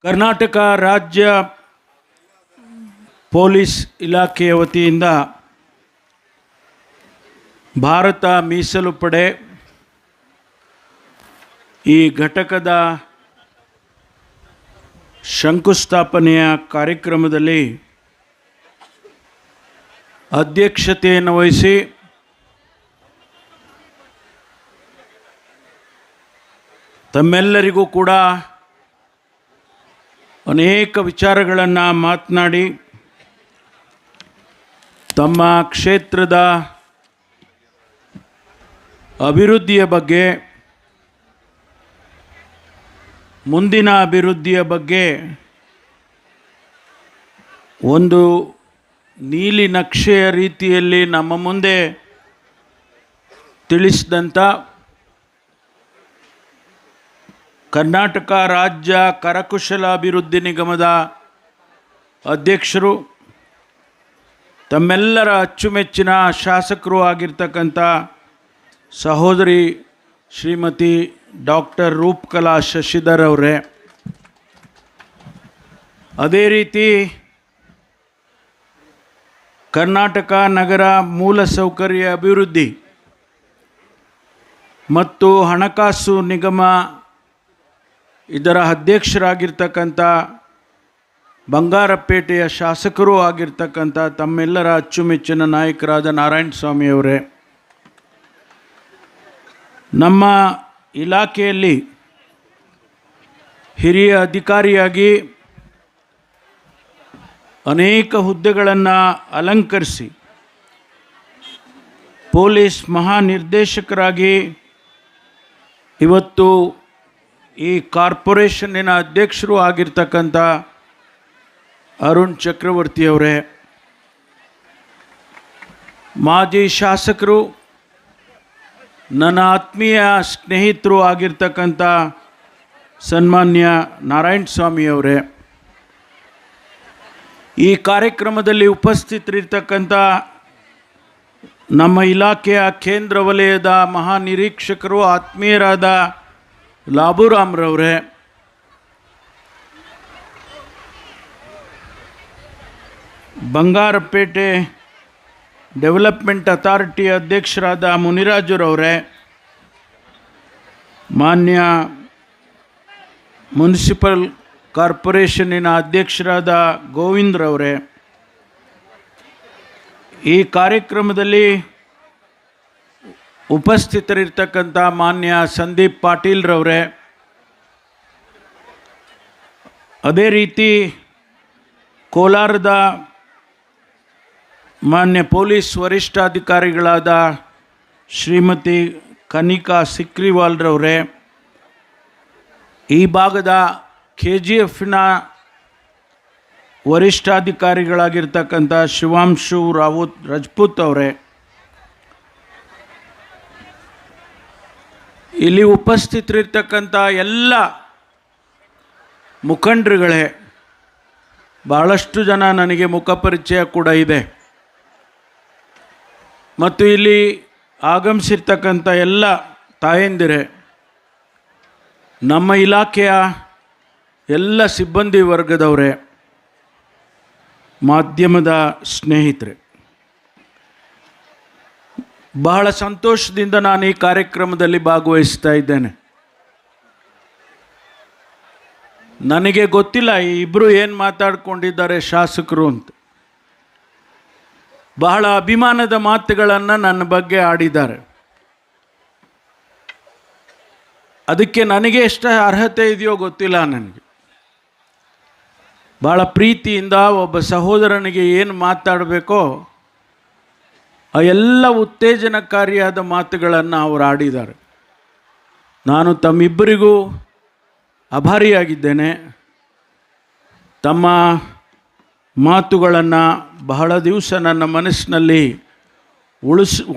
ಕರ್ನಾಟಕ ರಾಜ್ಯ ಪೊಲೀಸ್ ಇಲಾಖೆಯ ವತಿಯಿಂದ ಭಾರತ ಮೀಸಲು ಪಡೆ ಈ ಘಟಕದ ಶಂಕುಸ್ಥಾಪನೆಯ ಕಾರ್ಯಕ್ರಮದಲ್ಲಿ ಅಧ್ಯಕ್ಷತೆಯನ್ನು ವಹಿಸಿ ತಮ್ಮೆಲ್ಲರಿಗೂ ಕೂಡ ಅನೇಕ ವಿಚಾರಗಳನ್ನು ಮಾತನಾಡಿ ತಮ್ಮ ಕ್ಷೇತ್ರದ ಅಭಿವೃದ್ಧಿಯ ಬಗ್ಗೆ, ಮುಂದಿನ ಅಭಿವೃದ್ಧಿಯ ಬಗ್ಗೆ ಒಂದು ನೀಲಿ ನಕ್ಷೆಯ ರೀತಿಯಲ್ಲಿ ನಮ್ಮ ಮುಂದೆ ತಿಳಿಸಿದಂಥ ಕರ್ನಾಟಕ ರಾಜ್ಯ ಕರಕುಶಲ ಅಭಿವೃದ್ಧಿ ನಿಗಮದ ಅಧ್ಯಕ್ಷರು, ತಮ್ಮೆಲ್ಲರ ಅಚ್ಚುಮೆಚ್ಚಿನ ಶಾಸಕರು ಆಗಿರ್ತಕ್ಕಂಥ ಸಹೋದರಿ ಶ್ರೀಮತಿ ಡಾಕ್ಟರ್ ರೂಪಕಲಾ ಶಶಿಧರ್ ಅವರೇ, ಅದೇ ರೀತಿ ಕರ್ನಾಟಕ ನಗರ ಮೂಲಸೌಕರ್ಯ ಅಭಿವೃದ್ಧಿ ಮತ್ತು ಹಣಕಾಸು ನಿಗಮ ಇದರ ಅಧ್ಯಕ್ಷರಾಗಿರ್ತಕ್ಕಂಥ ಬಂಗಾರಪೇಟೆಯ ಶಾಸಕರೂ ಆಗಿರ್ತಕ್ಕಂಥ ತಮ್ಮೆಲ್ಲರ ಅಚ್ಚುಮೆಚ್ಚಿನ ನಾಯಕರಾದ ನಾರಾಯಣಸ್ವಾಮಿಯವರೇ, ನಮ್ಮ ಇಲಾಖೆಯಲ್ಲಿ ಹಿರಿಯ ಅಧಿಕಾರಿಯಾಗಿ ಅನೇಕ ಹುದ್ದೆಗಳನ್ನು ಅಲಂಕರಿಸಿ ಪೊಲೀಸ್ ಮಹಾನಿರ್ದೇಶಕರಾಗಿ ಇವತ್ತು ಈ ಕಾರ್ಪೊರೇಷನ್ನಿನ ಅಧ್ಯಕ್ಷರು ಆಗಿರ್ತಕ್ಕಂಥ ಅರುಣ್ ಚಕ್ರವರ್ತಿಯವರೇ, ಮಾಜಿ ಶಾಸಕರು, ನನ್ನ ಆತ್ಮೀಯ ಸ್ನೇಹಿತರು ಆಗಿರ್ತಕ್ಕಂಥ ಸನ್ಮಾನ್ಯ ನಾರಾಯಣಸ್ವಾಮಿಯವರೇ, ಈ ಕಾರ್ಯಕ್ರಮದಲ್ಲಿ ಉಪಸ್ಥಿತರಿರ್ತಕ್ಕಂಥ ನಮ್ಮ ಇಲಾಖೆಯ ಕೇಂದ್ರ ವಲಯದ ಮಹಾನಿರೀಕ್ಷಕರು ಆತ್ಮೀಯರಾದ ಲಾಬುರಾಮ್ರವರೇ, ಬಂಗಾರಪೇಟೆ ಡೆವಲಪ್ಮೆಂಟ್ ಅಥಾರಿಟಿ ಅಧ್ಯಕ್ಷರಾದ ಮುನಿರಾಜುರವರೇ, ಮಾನ್ಯ ಮುನ್ಸಿಪಲ್ ಕಾರ್ಪೊರೇಷನ್ನಿನ ಅಧ್ಯಕ್ಷರಾದ ಗೋವಿಂದ್ರವರೇ, ಈ ಕಾರ್ಯಕ್ರಮದಲ್ಲಿ ಉಪಸ್ಥಿತರಿರ್ತಕ್ಕಂಥ ಮಾನ್ಯ ಸಂದೀಪ್ ಪಾಟೀಲ್ರವರೇ, ಅದೇ ರೀತಿ ಕೋಲಾರದ ಮಾನ್ಯ ಪೊಲೀಸ್ ವರಿಷ್ಠಾಧಿಕಾರಿಗಳಾದ ಶ್ರೀಮತಿ ಕನಿಕಾ ಸಿಕ್ರಿವಾಲ್ರವರೇ, ಈ ಭಾಗದ KGFನ ವರಿಷ್ಠಾಧಿಕಾರಿಗಳಾಗಿರ್ತಕ್ಕಂಥ ಶಿವಾಂಶು ರಾವುತ್ ರಜಪೂತ್ ಅವರೇ, ಇಲ್ಲಿ ಉಪಸ್ಥಿತರಿರ್ತಕ್ಕಂಥ ಎಲ್ಲ ಮುಖಂಡರುಗಳೇ, ಭಾಳಷ್ಟು ಜನ ನನಗೆ ಮುಖಪರಿಚಯ ಕೂಡ ಇದೆ, ಮತ್ತು ಇಲ್ಲಿ ಆಗಮಿಸಿರ್ತಕ್ಕಂಥ ಎಲ್ಲ ತಾಯಂದಿರೇ, ನಮ್ಮ ಇಲಾಖೆಯ ಎಲ್ಲ ಸಿಬ್ಬಂದಿ ವರ್ಗದವರೇ, ಮಾಧ್ಯಮದ ಸ್ನೇಹಿತರೆ, ಬಹಳ ಸಂತೋಷದಿಂದ ನಾನು ಈ ಕಾರ್ಯಕ್ರಮದಲ್ಲಿ ಭಾಗವಹಿಸ್ತಾ ಇದ್ದೇನೆ. ನನಗೆ ಗೊತ್ತಿಲ್ಲ ಈ ಇಬ್ಬರು ಏನು ಮಾತಾಡ್ಕೊಂಡಿದ್ದಾರೆ ಶಾಸಕರು ಅಂತ. ಬಹಳ ಅಭಿಮಾನದ ಮಾತುಗಳನ್ನು ನನ್ನ ಬಗ್ಗೆ ಆಡಿದ್ದಾರೆ. ಅದಕ್ಕೆ ನನಗೆ ಎಷ್ಟು ಅರ್ಹತೆ ಇದೆಯೋ ಗೊತ್ತಿಲ್ಲ. ನನಗೆ ಭಾಳ ಪ್ರೀತಿಯಿಂದ ಒಬ್ಬ ಸಹೋದರನಿಗೆ ಏನು ಮಾತಾಡಬೇಕೋ ಆ ಎಲ್ಲ ಉತ್ತೇಜನಕಾರಿಯಾದ ಮಾತುಗಳನ್ನು ಅವರು ಆಡಿದ್ದಾರೆ. ನಾನು ತಮ್ಮಿಬ್ಬರಿಗೂ ಆಭಾರಿಯಾಗಿದ್ದೇನೆ. ತಮ್ಮ ಮಾತುಗಳನ್ನು ಬಹಳ ದಿವಸ ನನ್ನ ಮನಸ್ಸಿನಲ್ಲಿ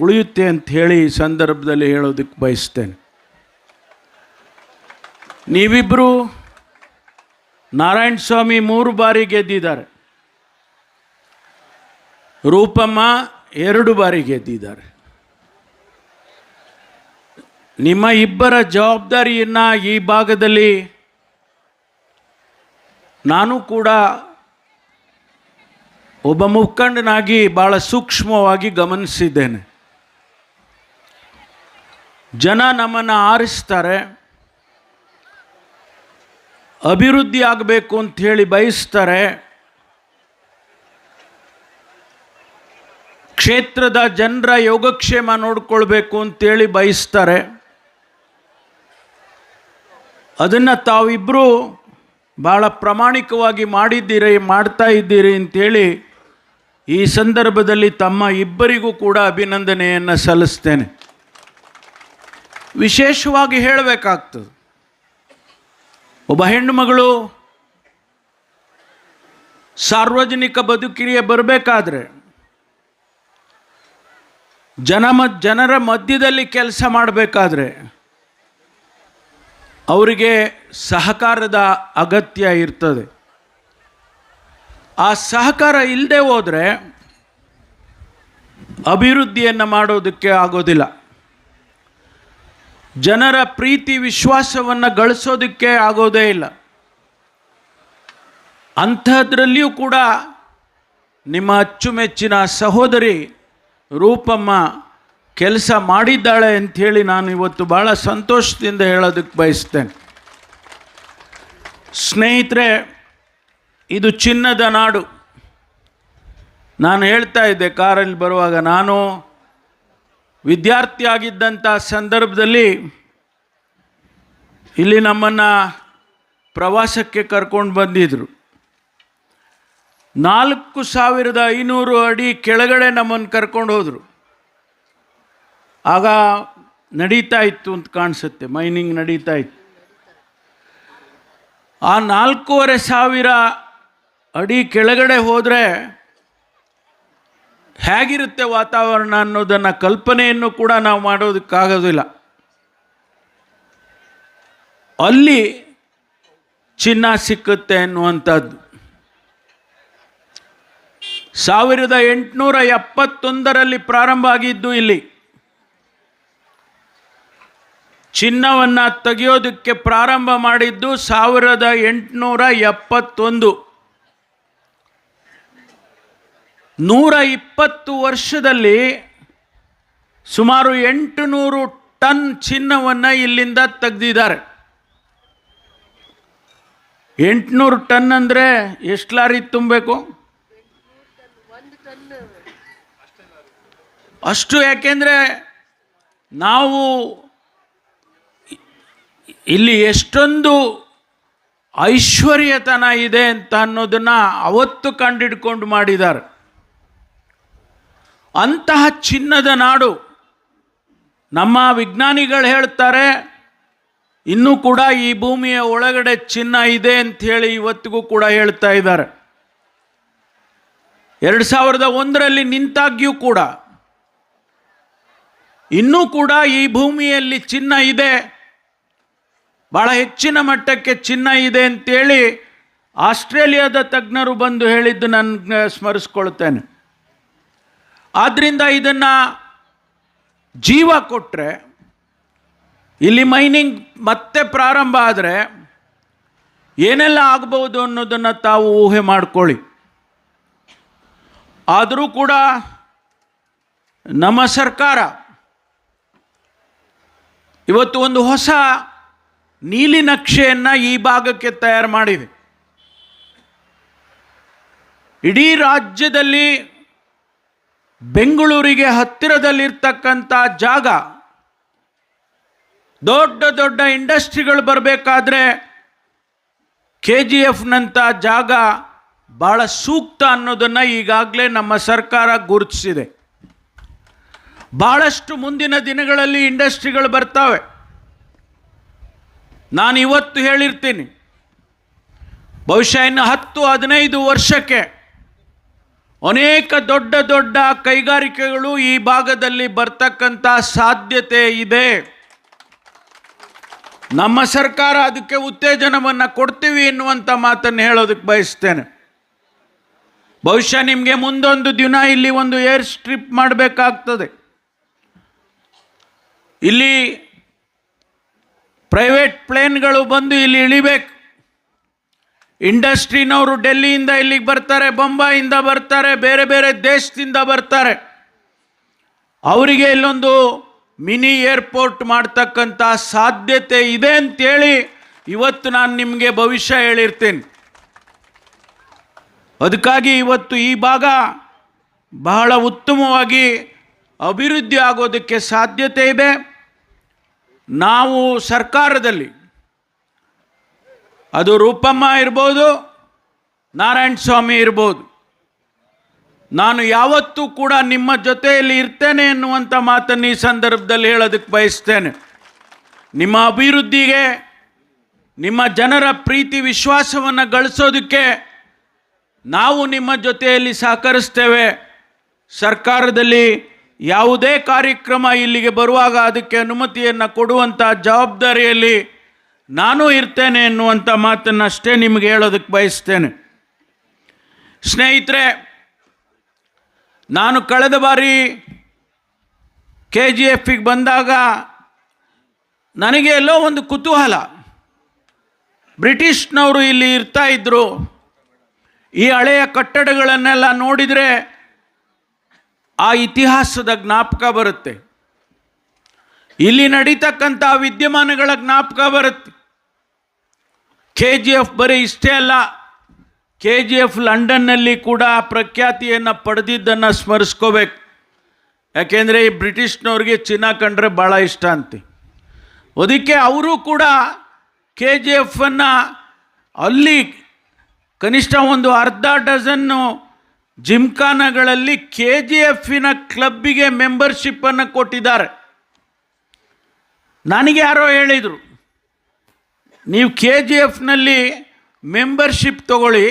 ಉಳಿಯುತ್ತೆ ಅಂತ ಹೇಳಿ ಈ ಸಂದರ್ಭದಲ್ಲಿ ಹೇಳೋದಕ್ಕೆ ಬಯಸ್ತೇನೆ. ನೀವಿಬ್ಬರು ನಾರಾಯಣಸ್ವಾಮಿ 3 ಬಾರಿ ಗೆದ್ದಿದ್ದಾರೆ, ರೂಪಮ್ಮ 2 ಬಾರಿ ಗೆದ್ದಿದ್ದಾರೆ. ನಿಮ್ಮ ಇಬ್ಬರ ಜವಾಬ್ದಾರಿಯನ್ನು ಈ ಭಾಗದಲ್ಲಿ ನಾನು ಕೂಡ ಒಬ್ಬ ಮುಖಂಡನಾಗಿ ಭಾಳ ಸೂಕ್ಷ್ಮವಾಗಿ ಗಮನಿಸಿದ್ದೇನೆ. ಜನ ನಮ್ಮನ್ನು ಆರಿಸ್ತಾರೆ, ಅಭಿವೃದ್ಧಿ ಆಗಬೇಕು ಅಂಥೇಳಿ ಬಯಸ್ತಾರೆ, ಕ್ಷೇತ್ರದ ಜನರ ಯೋಗಕ್ಷೇಮ ನೋಡ್ಕೊಳ್ಬೇಕು ಅಂತೇಳಿ ಬಯಸ್ತಾರೆ. ಅದನ್ನು ತಾವಿಬ್ಬರು ಭಾಳ ಪ್ರಾಮಾಣಿಕವಾಗಿ ಮಾಡ್ತಾ ಇದ್ದೀರಿ ಅಂಥೇಳಿ ಈ ಸಂದರ್ಭದಲ್ಲಿ ತಮ್ಮ ಇಬ್ಬರಿಗೂ ಕೂಡ ಅಭಿನಂದನೆಯನ್ನು ಸಲ್ಲಿಸ್ತೇನೆ. ವಿಶೇಷವಾಗಿ ಹೇಳಬೇಕಾಗ್ತದೆ, ಒಬ್ಬ ಹೆಣ್ಣುಮಗಳು ಸಾರ್ವಜನಿಕ ಬದುಕಿಗೆ ಬರಬೇಕಾದ್ರೆ ಜನರ ಮಧ್ಯದಲ್ಲಿ ಕೆಲಸ ಮಾಡಬೇಕಾದ್ರೆ ಅವರಿಗೆ ಸಹಕಾರದ ಅಗತ್ಯ ಇರ್ತದೆ. ಆ ಸಹಕಾರ ಇಲ್ಲದೆ ಹೋದರೆ ಅಭಿವೃದ್ಧಿಯನ್ನು ಮಾಡೋದಕ್ಕೆ ಆಗೋದಿಲ್ಲ. ಜನರ ಪ್ರೀತಿ ವಿಶ್ವಾಸವನ್ನು ಗಳಿಸೋದಕ್ಕೆ ಆಗೋದೇ ಇಲ್ಲ. ಅಂಥದ್ರಲ್ಲಿಯೂ ಕೂಡ ನಿಮ್ಮ ಅಚ್ಚುಮೆಚ್ಚಿನ ಸಹೋದರಿ ರೂಪಮ್ಮ ಕೆಲಸ ಮಾಡಿದ್ದಾಳೆ ಅಂಥೇಳಿ ನಾನು ಇವತ್ತು ಭಾಳ ಸಂತೋಷದಿಂದ ಹೇಳೋದಕ್ಕೆ ಬಯಸ್ತೇನೆ. ಸ್ನೇಹಿತರೆ, ಇದು ಚಿನ್ನದ ನಾಡು. ನಾನು ಹೇಳ್ತಾ ಇದ್ದೆ ಕಾರಲ್ಲಿ ಬರುವಾಗ, ನಾನು ವಿದ್ಯಾರ್ಥಿಯಾಗಿದ್ದಂಥ ಸಂದರ್ಭದಲ್ಲಿ ಇಲ್ಲಿ ನಮ್ಮನ್ನು ಪ್ರವಾಸಕ್ಕೆ ಕರ್ಕೊಂಡು ಬಂದಿದ್ದರು. 4500 ಅಡಿ ಕೆಳಗಡೆ ನಮ್ಮನ್ನು ಕರ್ಕೊಂಡು ಹೋದರು. ಆಗ ನಡೀತಾ ಇತ್ತು ಅಂತ ಕಾಣಿಸುತ್ತೆ, ಮೈನಿಂಗ್ ನಡೀತಾ ಇತ್ತು. ಆ 4500 ಅಡಿ ಕೆಳಗಡೆ ಹೋದರೆ ಹೇಗಿರುತ್ತೆ ವಾತಾವರಣ ಅನ್ನೋದನ್ನು ಕಲ್ಪನೆಯನ್ನು ಕೂಡ ನಾವು ಮಾಡೋದಕ್ಕಾಗೋದಿಲ್ಲ. ಅಲ್ಲಿ ಚಿನ್ನ ಸಿಕ್ಕುತ್ತೆ ಅನ್ನುವಂಥದ್ದು. 1871ರಲ್ಲಿ ಪ್ರಾರಂಭ ಆಗಿದ್ದು ಇಲ್ಲಿ. ಚಿನ್ನವನ್ನು ತೆಗೆಯೋದಕ್ಕೆ ಪ್ರಾರಂಭ ಮಾಡಿದ್ದು 1871. 120 ವರ್ಷದಲ್ಲಿ ಸುಮಾರು 800 ಟನ್ ಚಿನ್ನವನ್ನು ಇಲ್ಲಿಂದ ತೆಗೆದಿದ್ದಾರೆ. 800 ಟನ್ ಅಂದರೆ ಎಷ್ಟು ಲಾರಿ ತುಂಬಬೇಕು? ಅಷ್ಟು. ಯಾಕೆಂದರೆ ನಾವು ಇಲ್ಲಿ ಎಷ್ಟೊಂದು ಐಶ್ವರ್ಯತನ ಇದೆ ಅಂತ ಅನ್ನೋದನ್ನು ಅವತ್ತು ಕಂಡಿಡ್ಕೊಂಡು ಮಾಡಿದ್ದಾರೆ. ಅಂತಹ ಚಿನ್ನದ ನಾಡು. ನಮ್ಮ ವಿಜ್ಞಾನಿಗಳು ಹೇಳ್ತಾರೆ ಇನ್ನೂ ಕೂಡ ಈ ಭೂಮಿಯ ಒಳಗಡೆ ಚಿನ್ನ ಇದೆ ಅಂಥೇಳಿ ಇವತ್ತಿಗೂ ಕೂಡ ಹೇಳ್ತಾ ಇದ್ದಾರೆ. 2001ರಲ್ಲಿ ನಿಂತಾಗ್ಯೂ ಕೂಡ ಇನ್ನೂ ಕೂಡ ಈ ಭೂಮಿಯಲ್ಲಿ ಚಿನ್ನ ಇದೆ, ಭಾಳ ಹೆಚ್ಚಿನ ಮಟ್ಟಕ್ಕೆ ಚಿನ್ನ ಇದೆ ಅಂತೇಳಿ ಆಸ್ಟ್ರೇಲಿಯಾದ ತಜ್ಞರು ಬಂದು ಹೇಳಿದ್ದು ನಾನು ಸ್ಮರಿಸ್ಕೊಳ್ತೇನೆ. ಆದ್ದರಿಂದ ಇದನ್ನು ಜೀವ ಕೊಟ್ಟರೆ, ಇಲ್ಲಿ ಮೈನಿಂಗ್ ಮತ್ತೆ ಪ್ರಾರಂಭ ಆದರೆ ಏನೆಲ್ಲ ಆಗ್ಬೋದು ಅನ್ನೋದನ್ನು ತಾವು ಊಹೆ ಮಾಡಿಕೊಳ್ಳಿ. ಆದರೂ ಕೂಡ ನಮ್ಮ ಸರ್ಕಾರ ಇವತ್ತು ಒಂದು ಹೊಸ ನೀಲಿ ನಕ್ಷೆಯನ್ನು ಈ ಭಾಗಕ್ಕೆ ತಯಾರು ಮಾಡಿದೆ. ಇಡೀ ರಾಜ್ಯದಲ್ಲಿ ಬೆಂಗಳೂರಿಗೆ ಹತ್ತಿರದಲ್ಲಿರ್ತಕ್ಕಂಥ ಜಾಗ, ದೊಡ್ಡ ದೊಡ್ಡ ಇಂಡಸ್ಟ್ರಿಗಳು ಬರಬೇಕಾದ್ರೆ KGFನಂಥ ಜಾಗ ಭಾಳ ಸೂಕ್ತ ಅನ್ನೋದನ್ನು ಈಗಾಗಲೇ ನಮ್ಮ ಸರ್ಕಾರ ಗುರುತಿಸಿದೆ. ಭಾಳಷ್ಟು ಮುಂದಿನ ದಿನಗಳಲ್ಲಿ ಇಂಡಸ್ಟ್ರಿಗಳು ಬರ್ತಾವೆ. ನಾನು ಇವತ್ತು ಹೇಳಿರ್ತೀನಿ, ಬಹುಶಃ ಇನ್ನು 10-15 ವರ್ಷಕ್ಕೆ ಅನೇಕ ದೊಡ್ಡ ದೊಡ್ಡ ಕೈಗಾರಿಕೆಗಳು ಈ ಭಾಗದಲ್ಲಿ ಬರ್ತಕ್ಕಂಥ ಸಾಧ್ಯತೆ ಇದೆ. ನಮ್ಮ ಸರ್ಕಾರ ಅದಕ್ಕೆ ಉತ್ತೇಜನವನ್ನು ಕೊಡ್ತೀವಿ ಎನ್ನುವಂಥ ಮಾತನ್ನು ಹೇಳೋದಕ್ಕೆ ಬಯಸ್ತೇನೆ. ಬಹುಶಃ ನಿಮಗೆ ಮುಂದೊಂದು ದಿನ ಇಲ್ಲಿ ಒಂದು ಏರ್ ಸ್ಟ್ರಿಪ್ ಮಾಡಬೇಕಾಗ್ತದೆ. ಇಲ್ಲಿ ಪ್ರೈವೇಟ್ ಪ್ಲೇನ್ಗಳು ಬಂದು ಇಲ್ಲಿ ಇಳಿಬೇಕು. ಇಂಡಸ್ಟ್ರಿನವರು ಡೆಲ್ಲಿಯಿಂದ ಇಲ್ಲಿಗೆ ಬರ್ತಾರೆ, ಬೊಂಬಾಯಿಂದ ಬರ್ತಾರೆ, ಬೇರೆ ಬೇರೆ ದೇಶದಿಂದ ಬರ್ತಾರೆ. ಅವರಿಗೆ ಇಲ್ಲೊಂದು ಮಿನಿ ಏರ್ಪೋರ್ಟ್ ಮಾಡ್ತಕ್ಕಂಥ ಸಾಧ್ಯತೆ ಇದೆ ಅಂತೇಳಿ ಇವತ್ತು ನಾನು ನಿಮಗೆ ಭವಿಷ್ಯ ಹೇಳಿರ್ತೀನಿ. ಅದಕ್ಕಾಗಿ ಇವತ್ತು ಈ ಭಾಗ ಬಹಳ ಉತ್ತಮವಾಗಿ ಅಭಿವೃದ್ಧಿ ಆಗೋದಕ್ಕೆ ಸಾಧ್ಯತೆ ಇದೆ. ನಾವು ಸರ್ಕಾರದಲ್ಲಿ ಅದು ರೂಪಮ್ಮ ಇರ್ಬೋದು, ನಾರಾಯಣ ಸ್ವಾಮಿ ಇರ್ಬೋದು, ನಾನು ಯಾವತ್ತೂ ಕೂಡ ನಿಮ್ಮ ಜೊತೆಯಲ್ಲಿ ಇರ್ತೇನೆ ಎನ್ನುವಂಥ ಮಾತನ್ನು ಈ ಸಂದರ್ಭದಲ್ಲಿ ಹೇಳೋದಕ್ಕೆ ಬಯಸ್ತೇನೆ. ನಿಮ್ಮ ಅಭಿವೃದ್ಧಿಗೆ, ನಿಮ್ಮ ಜನರ ಪ್ರೀತಿ ವಿಶ್ವಾಸವನ್ನು ಗಳಿಸೋದಕ್ಕೆ ನಾವು ನಿಮ್ಮ ಜೊತೆಯಲ್ಲಿ ಸಹಕರಿಸ್ತೇವೆ. ಸರ್ಕಾರದಲ್ಲಿ ಯಾವುದೇ ಕಾರ್ಯಕ್ರಮ ಇಲ್ಲಿಗೆ ಬರುವಾಗ ಅದಕ್ಕೆ ಅನುಮತಿಯನ್ನು ಕೊಡುವಂಥ ಜವಾಬ್ದಾರಿಯಲ್ಲಿ ನಾನು ಇರ್ತೇನೆ ಎನ್ನುವಂಥ ಮಾತನ್ನು ಅಷ್ಟೇ ನಿಮಗೆ ಹೇಳೋದಕ್ಕೆ ಬಯಸ್ತೇನೆ. ಸ್ನೇಹಿತರೆ, ನಾನು ಕಳೆದ ಬಾರಿ KGFಗೆ ಬಂದಾಗ ನನಗೆ ಎಲ್ಲೋ ಒಂದು ಕುತೂಹಲ. ಬ್ರಿಟಿಷ್ನವರು ಇಲ್ಲಿ ಇರ್ತಾ ಇದ್ದರು. ಈ ಹಳೆಯ ಕಟ್ಟಡಗಳನ್ನೆಲ್ಲ ನೋಡಿದರೆ ಆ ಇತಿಹಾಸದ ಜ್ಞಾಪಕ ಬರುತ್ತೆ, ಇಲ್ಲಿ ನಡೀತಕ್ಕಂಥ ವಿದ್ಯಮಾನಗಳ ಜ್ಞಾಪಕ ಬರುತ್ತೆ. KGF ಬರೀ ಇಷ್ಟೇ ಅಲ್ಲ, KGF ಲಂಡನ್ನಲ್ಲಿ ಕೂಡ ಪ್ರಖ್ಯಾತಿಯನ್ನು ಪಡೆದಿದ್ದನ್ನು ಸ್ಮರಿಸ್ಕೋಬೇಕು. ಯಾಕೆಂದರೆ ಈ ಬ್ರಿಟಿಷ್ನವ್ರಿಗೆ ಚಿನ್ನ ಕಂಡ್ರೆ ಭಾಳ ಇಷ್ಟ ಅಂತೆ. ಅದಕ್ಕೆ ಅವರು ಕೂಡ KGFನ್ನು ಅಲ್ಲಿ ಕನಿಷ್ಠ ಒಂದು ಅರ್ಧ ಡಜನ್ನು ಜಿಮ್ಖಾನಗಳಲ್ಲಿ KGFನ ಕ್ಲಬ್ಬಿಗೆ ಮೆಂಬರ್ಶಿಪ್ಪನ್ನು ಕೊಟ್ಟಿದ್ದಾರೆ. ನನಗೆ ಯಾರೋ ಹೇಳಿದರು, ನೀವು KGFನಲ್ಲಿ ಮೆಂಬರ್ಶಿಪ್ ತಗೊಳ್ಳಿ,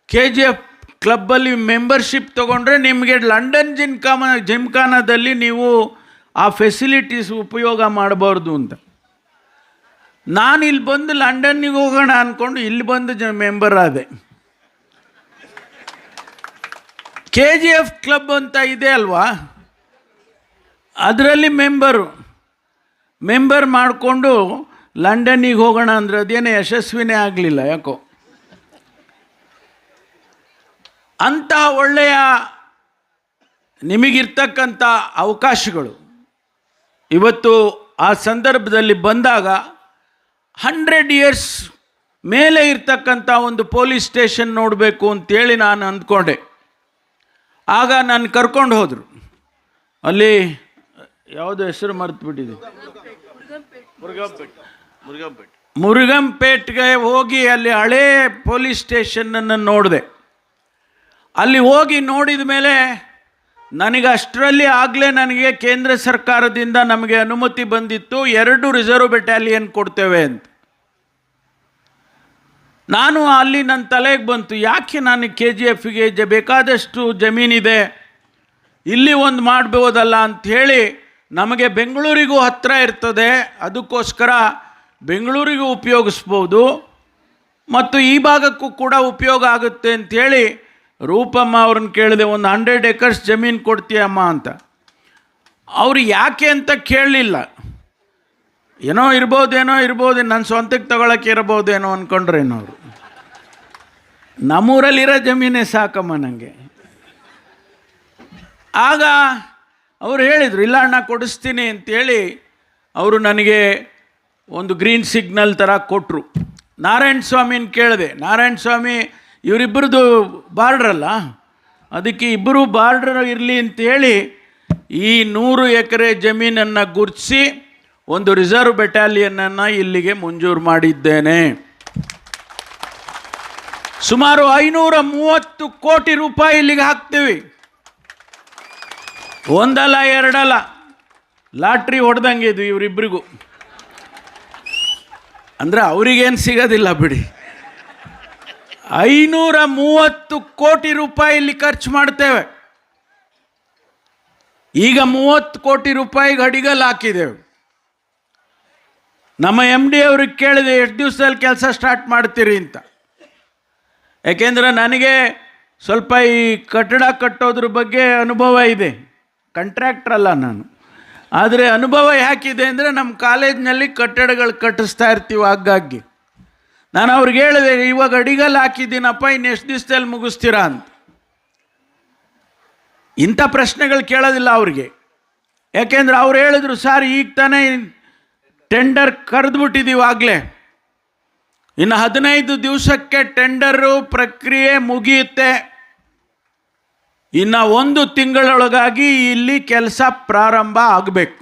KGF ಕ್ಲಬ್ಬಲ್ಲಿ ಮೆಂಬರ್ಶಿಪ್ ತೊಗೊಂಡ್ರೆ ನಿಮಗೆ ಲಂಡನ್ ಜಿಮ್ಖಾನದಲ್ಲಿ ನೀವು ಆ ಫೆಸಿಲಿಟೀಸ್ ಉಪಯೋಗ ಮಾಡಬಾರ್ದು ಅಂತ. ನಾನು ಇಲ್ಲಿ ಬಂದು ಲಂಡನ್ನಿಗೆ ಹೋಗೋಣ ಅಂದ್ಕೊಂಡು ಇಲ್ಲಿ ಬಂದು ಮೆಂಬರ್ ಆದೆ. KGF ಕ್ಲಬ್ ಅಂತ ಇದೆ ಅಲ್ವಾ, ಅದರಲ್ಲಿ ಮೆಂಬರ್ ಮಾಡಿಕೊಂಡು ಲಂಡನ್ನಿಗೆ ಹೋಗೋಣ ಅಂದರೆ ಅದೇನೇ ಯಶಸ್ವಿನೇ ಆಗಲಿಲ್ಲ ಯಾಕೋ. ಅಂತಹ ಒಳ್ಳೆಯ ನಿಮಗಿರ್ತಕ್ಕಂಥ ಅವಕಾಶಗಳು ಇವತ್ತು ಆ ಸಂದರ್ಭದಲ್ಲಿ ಬಂದಾಗ 100 ಇಯರ್ಸ್ ಮೇಲೆ ಇರ್ತಕ್ಕಂಥ ಒಂದು ಪೊಲೀಸ್ ಸ್ಟೇಷನ್ ನೋಡಬೇಕು ಅಂತೇಳಿ ನಾನು ಅಂದ್ಕೊಂಡೆ. ಆಗ ನಾನು ಕರ್ಕೊಂಡು ಹೋದರು. ಅಲ್ಲಿ ಯಾವುದೋ ಹೆಸರು ಮರೆತುಬಿಟ್ಟಿದೆ, ಮುರುಗಂಪೇಟ್ಗೆ ಹೋಗಿ ಅಲ್ಲಿ ಹಳೇ ಪೊಲೀಸ್ ಸ್ಟೇಷನನ್ನು ನೋಡಿದೆ. ಅಲ್ಲಿ ಹೋಗಿ ನೋಡಿದ ಮೇಲೆ ನನಗೆ ಅಷ್ಟರಲ್ಲಿ ಆಗಲೇ ನನಗೆ ಕೇಂದ್ರ ಸರ್ಕಾರದಿಂದ ನಮಗೆ ಅನುಮತಿ ಬಂದಿತ್ತು 2 ರಿಸರ್ವ್ ಬೆಟಾಲಿಯನ್ ಕೊಡ್ತೇವೆ ಅಂತ. ನಾನು ಅಲ್ಲಿ ನನ್ನ ತಲೆಗೆ ಬಂತು, ಯಾಕೆ ನಾನು KGFಗೆ ಬೇಕಾದಷ್ಟು ಜಮೀನಿದೆ, ಇಲ್ಲಿ ಒಂದು ಮಾಡ್ಬೋದಲ್ಲ ಅಂಥೇಳಿ. ನಮಗೆ ಬೆಂಗಳೂರಿಗೂ ಹತ್ತಿರ ಇರ್ತದೆ, ಅದಕ್ಕೋಸ್ಕರ ಬೆಂಗಳೂರಿಗೂ ಉಪಯೋಗಿಸ್ಬೋದು ಮತ್ತು ಈ ಭಾಗಕ್ಕೂ ಕೂಡ ಉಪಯೋಗ ಆಗುತ್ತೆ ಅಂಥೇಳಿ ರೂಪಮ್ಮ ಅವ್ರನ್ನ ಕೇಳಿದೆ, ಒಂದು 100 ಎಕರ್ಸ್ ಜಮೀನು ಕೊಡ್ತೀಯಮ್ಮ ಅಂತ. ಅವರು ಯಾಕೆ ಅಂತ ಕೇಳಲಿಲ್ಲ, ಏನೋ ಇರ್ಬೋದು, ನನ್ನ ಸ್ವಂತಕ್ಕೆ ತಗೊಳಕ್ಕೆ ಇರ್ಬೋದೇನೋ ಅಂದ್ಕೊಂಡ್ರೇನೋ. ಅವರು ನಮ್ಮೂರಲ್ಲಿರೋ ಜಮೀನೇ ಸಾಕಮ್ಮ ನನಗೆ. ಆಗ ಅವರು ಹೇಳಿದರು, ಇಲ್ಲ ಅಣ್ಣ ಕೊಡಿಸ್ತೀನಿ ಅಂತೇಳಿ ಅವರು ನನಗೆ ಒಂದು ಗ್ರೀನ್ ಸಿಗ್ನಲ್ ಥರ ಕೊಟ್ಟರು. ನಾರಾಯಣ ಸ್ವಾಮಿನ ಕೇಳಿದೆ, ನಾರಾಯಣ ಸ್ವಾಮಿ ಇವರಿಬ್ಬರದು ಬಾರ್ಡ್ರಲ್ಲ, ಅದಕ್ಕೆ ಇಬ್ಬರು ಬಾರ್ಡ್ರ್ ಇರಲಿ ಅಂತೇಳಿ ಈ 100 ಎಕರೆ ಜಮೀನನ್ನು ಗುರುತಿಸಿ ಒಂದು ರಿಸರ್ವ್ ಬೆಟಾಲಿಯನನ್ನು ಇಲ್ಲಿಗೆ ಮಂಜೂರು ಮಾಡಿದ್ದೇನೆ. ಸುಮಾರು 530 ಕೋಟಿ ರೂಪಾಯಿ ಇಲ್ಲಿಗೆ ಹಾಕ್ತೀವಿ. ಒಂದಲ್ಲ ಎರಡಲ್ಲ, ಲಾಟ್ರಿ ಹೊಡೆದಂಗೆ ಇದು ಇವರಿಬ್ಬರಿಗೂ. ಅಂದರೆ ಅವರಿಗೇನು ಸಿಗೋದಿಲ್ಲ ಬಿಡಿ. 530 ಕೋಟಿ ರೂಪಾಯಿ ಇಲ್ಲಿ ಖರ್ಚು ಮಾಡ್ತೇವೆ. ಈಗ 30 ಕೋಟಿ ರೂಪಾಯಿಗೆ ಅಡಿಗಲ್ ಹಾಕಿದ್ದೇವೆ. ನಮ್ಮ MD ಅವ್ರಿಗೆ ಕೇಳಿದೆ, ಎಷ್ಟು ದಿವಸದಲ್ಲಿ ಕೆಲಸ ಸ್ಟಾರ್ಟ್ ಮಾಡ್ತೀರಿ ಅಂತ. ಯಾಕೆಂದರೆ ನನಗೆ ಸ್ವಲ್ಪ ಈ ಕಟ್ಟಡ ಕಟ್ಟೋದ್ರ ಬಗ್ಗೆ ಅನುಭವ ಇದೆ, ಕಾಂಟ್ರಾಕ್ಟ್ರಲ್ಲ ನಾನು. ಆದರೆ ಅನುಭವ ಯಾಕಿದೆ ಅಂದರೆ ನಮ್ಮ ಕಾಲೇಜ್ನಲ್ಲಿ ಕಟ್ಟಡಗಳು ಕಟ್ಟಿಸ್ತಾ ಇರ್ತೀವಿ ಆಗಾಗ್ಗೆ. ನಾನು ಅವ್ರಿಗೆ ಹೇಳಿದೆ, ಇವಾಗ ಅಡಿಗಲ್ಲಿ ಹಾಕಿದ್ದೀನಪ್ಪ, ಇನ್ನು ಎಷ್ಟು ದಿವಸದಲ್ಲಿ ಮುಗಿಸ್ತೀರಾ ಅಂತ. ಇಂಥ ಪ್ರಶ್ನೆಗಳು ಕೇಳೋದಿಲ್ಲ ಅವ್ರಿಗೆ. ಯಾಕೆಂದ್ರೆ ಅವ್ರು ಹೇಳಿದ್ರು, ಸರ್ ಈಗ ತಾನೇ ಟೆಂಡರ್ ಕರೆದುಬಿಟ್ಟಿದ್ದೀವಿ, ಆಗಲೇ ಇನ್ನು 15 ದಿವಸಕ್ಕೆ ಟೆಂಡರು ಪ್ರಕ್ರಿಯೆ ಮುಗಿಯುತ್ತೆ, ಇನ್ನು 1 ತಿಂಗಳೊಳಗಾಗಿ ಇಲ್ಲಿ ಕೆಲಸ ಪ್ರಾರಂಭ ಆಗಬೇಕು.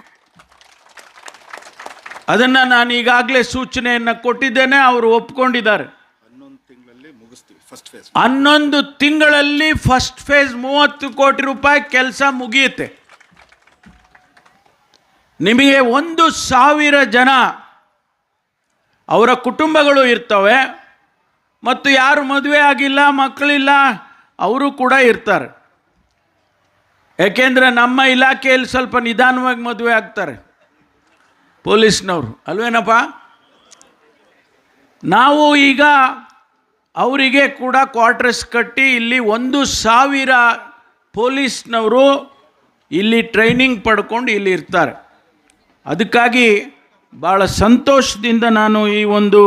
ಅದನ್ನು ನಾನು ಈಗಾಗಲೇ ಸೂಚನೆಯನ್ನು ಕೊಟ್ಟಿದ್ದೇನೆ, ಅವರು ಒಪ್ಕೊಂಡಿದ್ದಾರೆ. 11 ತಿಂಗಳಲ್ಲಿ ಫಸ್ಟ್ ಫೇಸ್ 30 ಕೋಟಿ ರೂಪಾಯಿ ಕೆಲಸ ಮುಗಿಯುತ್ತೆ. ನಿಮಗೆ 1,000 ಜನ ಅವರ ಕುಟುಂಬಗಳು ಇರ್ತವೆ, ಮತ್ತು ಯಾರು ಮದುವೆ ಆಗಿಲ್ಲ, ಮಕ್ಕಳಿಲ್ಲ, ಅವರು ಕೂಡ ಇರ್ತಾರೆ. ಯಾಕೆಂದರೆ ನಮ್ಮ ಇಲಾಖೆಯಲ್ಲಿ ಸ್ವಲ್ಪ ನಿಧಾನವಾಗಿ ಮದುವೆ ಆಗ್ತಾರೆ ಪೊಲೀಸ್ನವರು, ಅಲ್ವೇನಪ್ಪ? ನಾವು ಈಗ ಅವರಿಗೆ ಕೂಡ ಕ್ವಾರ್ಟರ್ಸ್ ಕಟ್ಟಿ ಇಲ್ಲಿ 1,000 ಪೊಲೀಸ್ನವರು ಇಲ್ಲಿ ಟ್ರೈನಿಂಗ್ ಪಡ್ಕೊಂಡು ಇಲ್ಲಿ ಇರ್ತಾರೆ. ಅದಕ್ಕಾಗಿ ಭಾಳ ಸಂತೋಷದಿಂದ ನಾನು ಈ ಒಂದು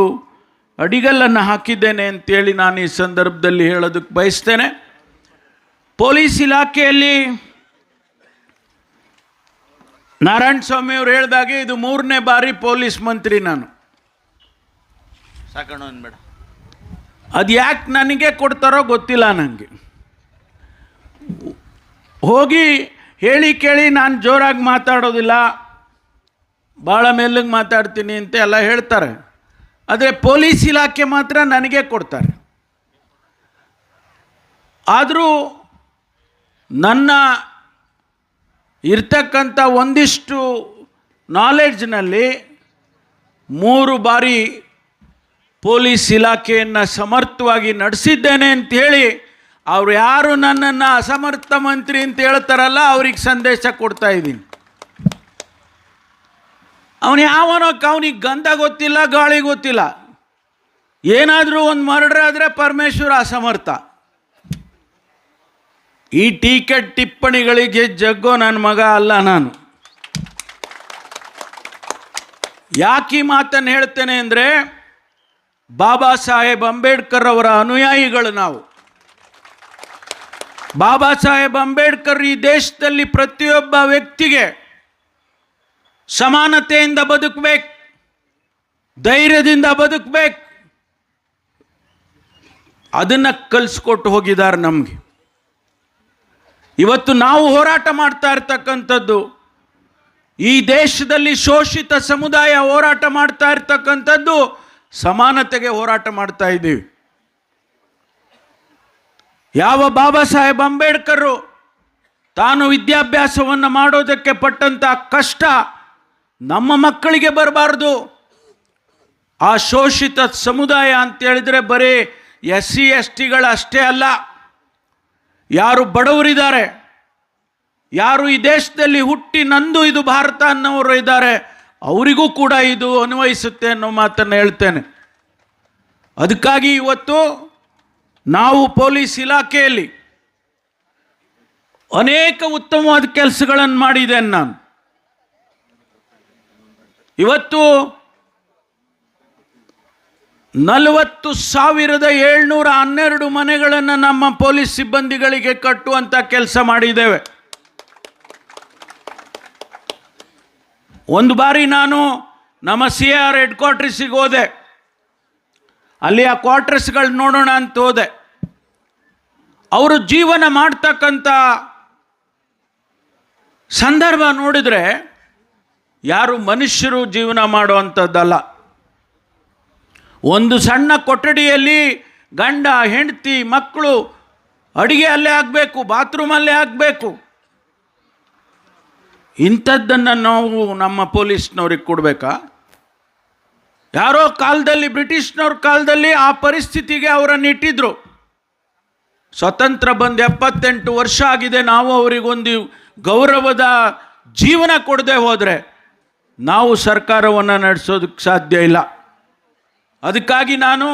ಅಡಿಗಲ್ಲನ್ನು ಹಾಕಿದ್ದೇನೆ ಅಂತೇಳಿ ನಾನು ಈ ಸಂದರ್ಭದಲ್ಲಿ ಹೇಳೋದಕ್ಕೆ ಬಯಸ್ತೇನೆ. ಪೊಲೀಸ್ ಇಲಾಖೆಯಲ್ಲಿ ನಾರಾಯಣ ಸ್ವಾಮಿ ಅವರು ಹೇಳಿದಾಗೆ ಇದು 3ನೇ ಬಾರಿ ಪೊಲೀಸ್ ಮಂತ್ರಿ ನಾನು. ಸಾಕಣ ಅನ್ಬೇಡ, ಅದು ಯಾಕೆ ನನಗೆ ಕೊಡ್ತಾರೋ ಗೊತ್ತಿಲ್ಲ. ನನಗೆ ಹೋಗಿ ಹೇಳಿ ಕೇಳಿ ನಾನು ಜೋರಾಗಿ ಮಾತಾಡೋದಿಲ್ಲ, ಭಾಳ ಮೆಲ್ಲಗೆ ಮಾತಾಡ್ತೀನಿ ಅಂತ ಎಲ್ಲ ಹೇಳ್ತಾರೆ. ಆದರೆ ಪೊಲೀಸ್ ಇಲಾಖೆ ಮಾತ್ರ ನನಗೆ ಕೊಡ್ತಾರೆ. ಆದರೂ ನನ್ನ ಇರ್ತಕ್ಕಂಥ ಒಂದಿಷ್ಟು ನಾಲೆಡ್ಜ್ನಲ್ಲಿ 3 ಬಾರಿ ಪೊಲೀಸ್ ಇಲಾಖೆಯನ್ನು ಸಮರ್ಥವಾಗಿ ನಡೆಸಿದ್ದೇನೆ ಅಂಥೇಳಿ ಅವ್ರು ಯಾರು ನನ್ನನ್ನು ಅಸಮರ್ಥ ಮಂತ್ರಿ ಅಂತ ಹೇಳ್ತಾರಲ್ಲ ಅವ್ರಿಗೆ ಸಂದೇಶ ಕೊಡ್ತಾ ಇದ್ದೀನಿ. ಅವನು ಅವನಿಗೆ ಗಂಧ ಗೊತ್ತಿಲ್ಲ, ಗಾಳಿ ಗೊತ್ತಿಲ್ಲ. ಏನಾದರೂ ಒಂದು ಮರ್ಡರ್ ಆದರೆ ಪರಮೇಶ್ವರ ಅಸಮರ್ಥ. ಈ ಟೀಕೆ ಟಿಪ್ಪಣಿಗಳಿಗೆ ಜಗ್ಗೋ ನನ್ನ ಮಗ ಅಲ್ಲ ನಾನು. ಯಾಕೆ ಈ ಮಾತನ್ನು ಹೇಳ್ತೇನೆ ಅಂದರೆ, ಬಾಬಾ ಸಾಹೇಬ್ ಅಂಬೇಡ್ಕರ್ ಅವರ ಅನುಯಾಯಿಗಳು ನಾವು. ಬಾಬಾ ಸಾಹೇಬ್ ಅಂಬೇಡ್ಕರ್ ಈ ದೇಶದಲ್ಲಿ ಪ್ರತಿಯೊಬ್ಬ ವ್ಯಕ್ತಿಗೆ ಸಮಾನತೆಯಿಂದ ಬದುಕಬೇಕು, ಧೈರ್ಯದಿಂದ ಬದುಕಬೇಕು, ಅದನ್ನು ಕಲಿಸ್ಕೊಟ್ಟು ಹೋಗಿದ್ದಾರೆ ನಮಗೆ. ಇವತ್ತು ನಾವು ಹೋರಾಟ ಮಾಡ್ತಾ ಇರ್ತಕ್ಕಂಥದ್ದು, ಈ ದೇಶದಲ್ಲಿ ಶೋಷಿತ ಸಮುದಾಯ ಹೋರಾಟ ಮಾಡ್ತಾ ಇರ್ತಕ್ಕಂಥದ್ದು ಸಮಾನತೆಗೆ ಹೋರಾಟ ಮಾಡ್ತಾ ಇದ್ದೀವಿ. ಯಾವ ಬಾಬಾ ಸಾಹೇಬ್ ಅಂಬೇಡ್ಕರ್ ತಾನು ವಿದ್ಯಾಭ್ಯಾಸವನ್ನು ಮಾಡೋದಕ್ಕೆ ಪಟ್ಟಂಥ ಕಷ್ಟ ನಮ್ಮ ಮಕ್ಕಳಿಗೆ ಬರಬಾರ್ದು. ಆ ಶೋಷಿತ ಸಮುದಾಯ ಅಂತೇಳಿದರೆ ಬರೀ SC STಗಳಷ್ಟೇ ಅಲ್ಲ, ಯಾರು ಬಡವರಿದ್ದಾರೆ, ಯಾರು ಈ ದೇಶದಲ್ಲಿ ಹುಟ್ಟಿ ನಂದು ಇದು ಭಾರತ ಅನ್ನೋರು ಇದ್ದಾರೆ, ಅವರಿಗೂ ಕೂಡ ಇದು ಅನ್ವಯಿಸುತ್ತೆ ಅನ್ನೋ ಮಾತನ್ನು ಹೇಳ್ತೇನೆ. ಅದಕ್ಕಾಗಿ ಇವತ್ತು ನಾವು ಪೊಲೀಸ್ ಇಲಾಖೆಯಲ್ಲಿ ಅನೇಕ ಉತ್ತಮವಾದ ಕೆಲಸಗಳನ್ನು ಮಾಡಿದ್ದೇನೆ ನಾನು. ಇವತ್ತು 40,712 ಮನೆಗಳನ್ನು ನಮ್ಮ ಪೊಲೀಸ್ ಸಿಬ್ಬಂದಿಗಳಿಗೆ ಕಟ್ಟುವಂಥ ಕೆಲಸ ಮಾಡಿದ್ದೇವೆ. ಒಂದು ಬಾರಿ ನಾನು ನಮ್ಮ CIR ಹೆಡ್ ಕ್ವಾರ್ಟರ್ಸಿಗೆ ಹೋದೆ. ಅಲ್ಲಿ ಆ ಕ್ವಾರ್ಟರ್ಸ್ಗಳು ನೋಡೋಣ ಅಂತ ಹೋದೆ. ಅವರು ಜೀವನ ಮಾಡ್ತಕ್ಕಂಥ ಸಂದರ್ಭ ನೋಡಿದರೆ ಯಾರು ಮನುಷ್ಯರು ಜೀವನ ಮಾಡುವಂಥದ್ದಲ್ಲ. ಒಂದು ಸಣ್ಣ ಕೊಠಡಿಯಲ್ಲಿ ಗಂಡ ಹೆಂಡತಿ ಮಕ್ಕಳು, ಅಡುಗೆ ಅಲ್ಲೇ ಆಗಬೇಕು, ಬಾತ್ರೂಮಲ್ಲೇ ಆಗಬೇಕು. ಇಂಥದ್ದನ್ನು ನಾವು ನಮ್ಮ ಪೊಲೀಸ್ನವ್ರಿಗೆ ಕೊಡಬೇಕಾ? ಯಾರೋ ಕಾಲದಲ್ಲಿ, ಬ್ರಿಟಿಷ್ನವ್ರ ಕಾಲದಲ್ಲಿ ಆ ಪರಿಸ್ಥಿತಿಗೆ ಅವರನ್ನು ಇಟ್ಟಿದ್ರು. ಸ್ವತಂತ್ರ ಬಂದು 78 ವರ್ಷ ಆಗಿದೆ. ನಾವು ಅವರಿಗೊಂದು ಗೌರವದ ಜೀವನ ಕೊಡದೆ ಹೋದರೆ ನಾವು ಸರ್ಕಾರವನ್ನು ನಡೆಸೋದಕ್ಕೆ ಸಾಧ್ಯ ಇಲ್ಲ. ಅದಕ್ಕಾಗಿ ನಾನು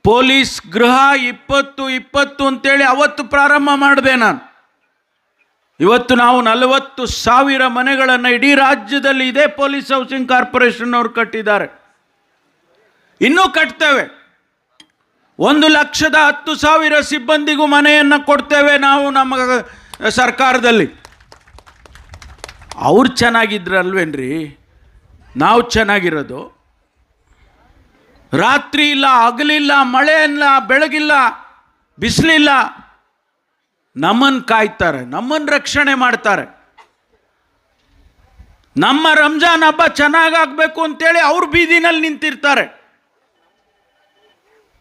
ಪೊಲೀಸ್ ಗೃಹ 2020 ಅಂತೇಳಿ ಅವತ್ತು ಪ್ರಾರಂಭ ಮಾಡಿದೆ ನಾನು. ಇವತ್ತು ನಾವು 40,000 ಮನೆಗಳನ್ನು ಇಡೀ ರಾಜ್ಯದಲ್ಲಿ ಇದೇ ಪೊಲೀಸ್ ಹೌಸಿಂಗ್ ಕಾರ್ಪೊರೇಷನ್ ಅವರು ಕಟ್ಟಿದ್ದಾರೆ. ಇನ್ನೂ ಕಟ್ತೇವೆ. 1,10,000 ಸಿಬ್ಬಂದಿಗೂ ಮನೆಯನ್ನು ಕೊಡ್ತೇವೆ ನಾವು ನಮ್ಮ ಸರ್ಕಾರದಲ್ಲಿ. ಅವ್ರು ಚೆನ್ನಾಗಿದ್ರಲ್ವೇನ್ರಿ ನಾವು ಚೆನ್ನಾಗಿರೋದು? ರಾತ್ರಿ ಇಲ್ಲ, ಹಗಲಿಲ್ಲ, ಮಳೆ ಇಲ್ಲ, ಬೆಳಗಿಲ್ಲ, ಬಿಸಿಲಿಲ್ಲ, ನಮ್ಮನ್ನು ಕಾಯ್ತಾರೆ, ನಮ್ಮನ್ನು ರಕ್ಷಣೆ ಮಾಡ್ತಾರೆ. ನಮ್ಮ ರಂಜಾನ್ ಹಬ್ಬ ಚೆನ್ನಾಗಾಗಬೇಕು ಅಂತೇಳಿ ಅವ್ರು ಬೀದಿನಲ್ಲಿ ನಿಂತಿರ್ತಾರೆ.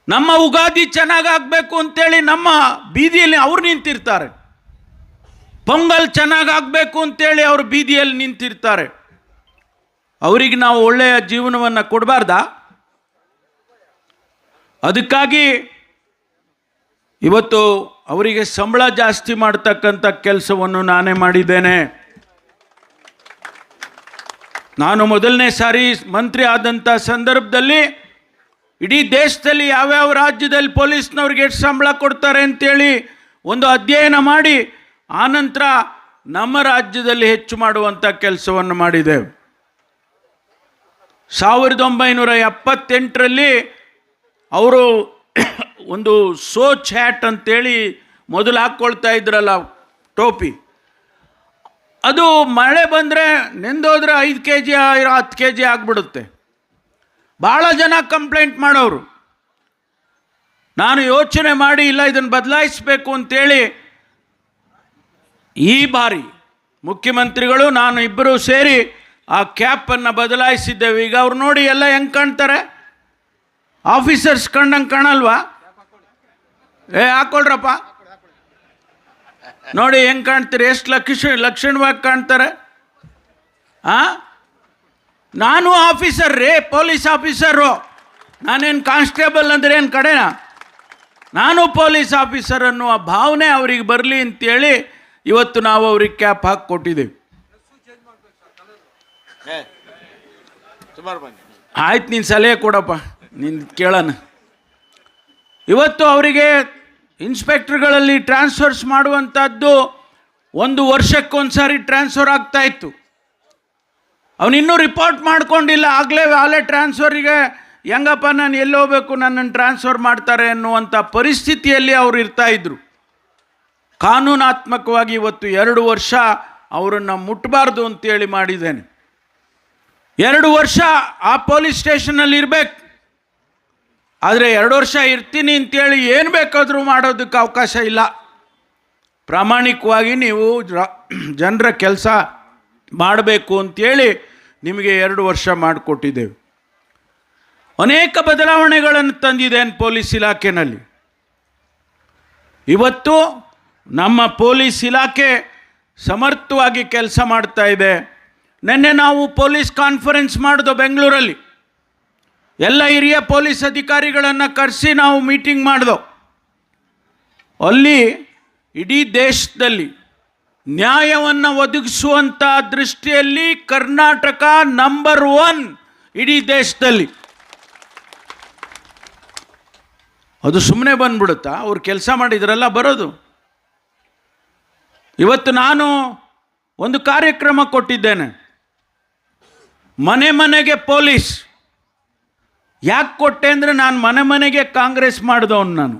ನಮ್ಮ ಉಗಾದಿ ಚೆನ್ನಾಗಾಗಬೇಕು ಅಂತೇಳಿ ನಮ್ಮ ಬೀದಿಯಲ್ಲಿ ಅವ್ರು ನಿಂತಿರ್ತಾರೆ. ಪೊಂಗಲ್ ಚೆನ್ನಾಗಾಗಬೇಕು ಅಂತೇಳಿ ಅವರು ಬೀದಿಯಲ್ಲಿ ನಿಂತಿರ್ತಾರೆ. ಅವರಿಗೆ ನಾವು ಒಳ್ಳೆಯ ಜೀವನವನ್ನು ಕೊಡಬಾರ್ದಾ? ಅದಕ್ಕಾಗಿ ಇವತ್ತು ಅವರಿಗೆ ಸಂಬಳ ಜಾಸ್ತಿ ಮಾಡ್ತಕ್ಕಂಥ ಕೆಲಸವನ್ನು ನಾನೇ ಮಾಡಿದ್ದೇನೆ. ನಾನು ಮೊದಲನೇ ಸಾರಿ ಮಂತ್ರಿ ಆದಂಥ ಸಂದರ್ಭದಲ್ಲಿ ಇಡೀ ದೇಶದಲ್ಲಿ ಯಾವ್ಯಾವ ರಾಜ್ಯದಲ್ಲಿ ಪೊಲೀಸ್ನವ್ರಿಗೆ ಎಷ್ಟು ಸಂಬಳ ಕೊಡ್ತಾರೆ ಅಂತೇಳಿ ಒಂದು ಅಧ್ಯಯನ ಮಾಡಿ ಆನಂತರ ನಮ್ಮ ರಾಜ್ಯದಲ್ಲಿ ಹೆಚ್ಚು ಮಾಡುವಂಥ ಕೆಲಸವನ್ನು ಮಾಡಿದೆವು. 1978ರಲ್ಲಿ ಅವರು ಒಂದು ಸೋಚ್ ಹ್ಯಾಟ್ ಅಂತೇಳಿ ಮೊದಲು ಹಾಕ್ಕೊಳ್ತಾ ಇದ್ರಲ್ಲ ಟೋಪಿ, ಅದು ಮಳೆ ಬಂದರೆ ನೆಂದೋದ್ರೆ 5 kg 10 kg ಆಗಿಬಿಡುತ್ತೆ. ಭಾಳ ಜನ ಕಂಪ್ಲೇಂಟ್ ಮಾಡೋರು. ನಾನು ಯೋಚನೆ ಮಾಡಿ ಇಲ್ಲ ಇದನ್ನು ಬದಲಾಯಿಸಬೇಕು ಅಂತೇಳಿ ಈ ಬಾರಿ ಮುಖ್ಯಮಂತ್ರಿಗಳು ನಾನು ಇಬ್ಬರು ಸೇರಿ ಆ ಕ್ಯಾಪನ್ನು ಬದಲಾಯಿಸಿದ್ದೇವೆ. ಈಗ ಅವ್ರು ನೋಡಿ ಎಲ್ಲ ಹೆಂಗೆ ಕಾಣ್ತಾರೆ, ಆಫೀಸರ್ಸ್ ಕಂಡಂಗೆ ಕಾಣಲ್ವಾ? ಹಾಕ್ಕೊಳ್ರಪ್ಪ, ನೋಡಿ ಹೆಂಗೆ ಕಾಣ್ತೀರಿ, ಎಷ್ಟು ಲಕ್ಷಣವಾಗಿ ಕಾಣ್ತಾರೆ. ನಾನು ಆಫೀಸರ್ ರೀ, ಪೊಲೀಸ್ ಆಫೀಸರು, ನಾನೇನು ಕಾನ್ಸ್ಟೇಬಲ್ ಅಂದರೆ ಏನು ಕಡೆನಾ? ನಾನು ಪೊಲೀಸ್ ಆಫೀಸರ್ ಅನ್ನುವ ಭಾವನೆ ಅವ್ರಿಗೆ ಬರಲಿ ಅಂತೇಳಿ ಇವತ್ತು ನಾವು ಅವ್ರಿಗೆ ಕ್ಯಾಪ್ ಹಾಕಿ ಕೊಟ್ಟಿದ್ದೀವಿ. ಆಯ್ತು, ನೀನು ಸಲಹೆ ಕೊಡಪ್ಪ, ನೀನು ಕೇಳೋಣ. ಇವತ್ತು ಅವರಿಗೆ ಇನ್ಸ್ಪೆಕ್ಟರ್ಗಳಲ್ಲಿ ಟ್ರಾನ್ಸ್ಫರ್ಸ್ ಮಾಡುವಂಥದ್ದು 1 ವರ್ಷಕ್ಕೊಂದು ಸಾರಿ ಟ್ರಾನ್ಸ್ಫರ್ ಆಗ್ತಾಯಿತ್ತು. ಅವನಿನ್ನೂ ರಿಪೋರ್ಟ್ ಮಾಡ್ಕೊಂಡಿಲ್ಲ, ಆಗಲೇ ಟ್ರಾನ್ಸ್ಫರಿಗೆ ಹೆಂಗಪ್ಪ ನಾನು ಎಲ್ಲಿ ಹೋಗಬೇಕು, ನನ್ನನ್ನು ಟ್ರಾನ್ಸ್ಫರ್ ಮಾಡ್ತಾರೆ ಅನ್ನುವಂಥ ಪರಿಸ್ಥಿತಿಯಲ್ಲಿ ಅವರು ಇರ್ತಾಯಿದ್ರು. ಕಾನೂನಾತ್ಮಕವಾಗಿ ಇವತ್ತು 2 ವರ್ಷ ಅವರನ್ನು ಮುಟ್ಟಬಾರ್ದು ಅಂತೇಳಿ ಮಾಡಿದ್ದೇನೆ. 2 ವರ್ಷ ಆ ಪೊಲೀಸ್ ಸ್ಟೇಷನಲ್ಲಿ ಇರಬೇಕು. ಆದರೆ 2 ವರ್ಷ ಇರ್ತೀನಿ ಅಂತೇಳಿ ಏನು ಬೇಕಾದರೂ ಮಾಡೋದಕ್ಕೆ ಅವಕಾಶ ಇಲ್ಲ. ಪ್ರಾಮಾಣಿಕವಾಗಿ ನೀವು ಜನರ ಕೆಲಸ ಮಾಡಬೇಕು ಅಂತೇಳಿ ನಿಮಗೆ 2 ವರ್ಷ ಮಾಡಿಕೊಟ್ಟಿದ್ದೇವೆ. ಅನೇಕ ಬದಲಾವಣೆಗಳನ್ನು ತಂದಿದ್ದೇನೆ ಪೊಲೀಸ್ ಇಲಾಖೆಯಲ್ಲಿ. ಇವತ್ತು ನಮ್ಮ ಪೊಲೀಸ್ ಇಲಾಖೆ ಸಮರ್ಥವಾಗಿ ಕೆಲಸ ಮಾಡ್ತಾ ಇದೆ. ನಿನ್ನೆ ನಾವು ಪೊಲೀಸ್ ಕಾನ್ಫರೆನ್ಸ್ ಮಾಡಿದೋ ಬೆಂಗಳೂರಲ್ಲಿ. ಎಲ್ಲ ಹಿರಿಯ ಪೊಲೀಸ್ ಅಧಿಕಾರಿಗಳನ್ನು ಕರೆಸಿ ನಾವು ಮೀಟಿಂಗ್ ಮಾಡಿದೋ. ಅಲ್ಲಿ ಇಡೀ ದೇಶದಲ್ಲಿ ನ್ಯಾಯವನ್ನು ಒದಗಿಸುವಂಥ ದೃಷ್ಟಿಯಲ್ಲಿ ಕರ್ನಾಟಕ ನಂಬರ್ 1 ಇಡೀ ದೇಶದಲ್ಲಿ. ಅದು ಸುಮ್ಮನೆ ಬಂದ್ಬಿಡುತ್ತಾ? ಅವ್ರು ಕೆಲಸ ಮಾಡಿದ್ರಲ್ಲ ಬರೋದು. ಇವತ್ತು ನಾನು ಒಂದು ಕಾರ್ಯಕ್ರಮ ಕೊಟ್ಟಿದ್ದೇನೆ, ಮನೆ ಮನೆಗೆ ಪೊಲೀಸ್. ಯಾಕೆ ಕೊಟ್ಟೆ ಅಂದರೆ ನಾನು ಮನೆ ಮನೆಗೆ ಕಾಂಗ್ರೆಸ್ ಮಾಡಿದವನು. ನಾನು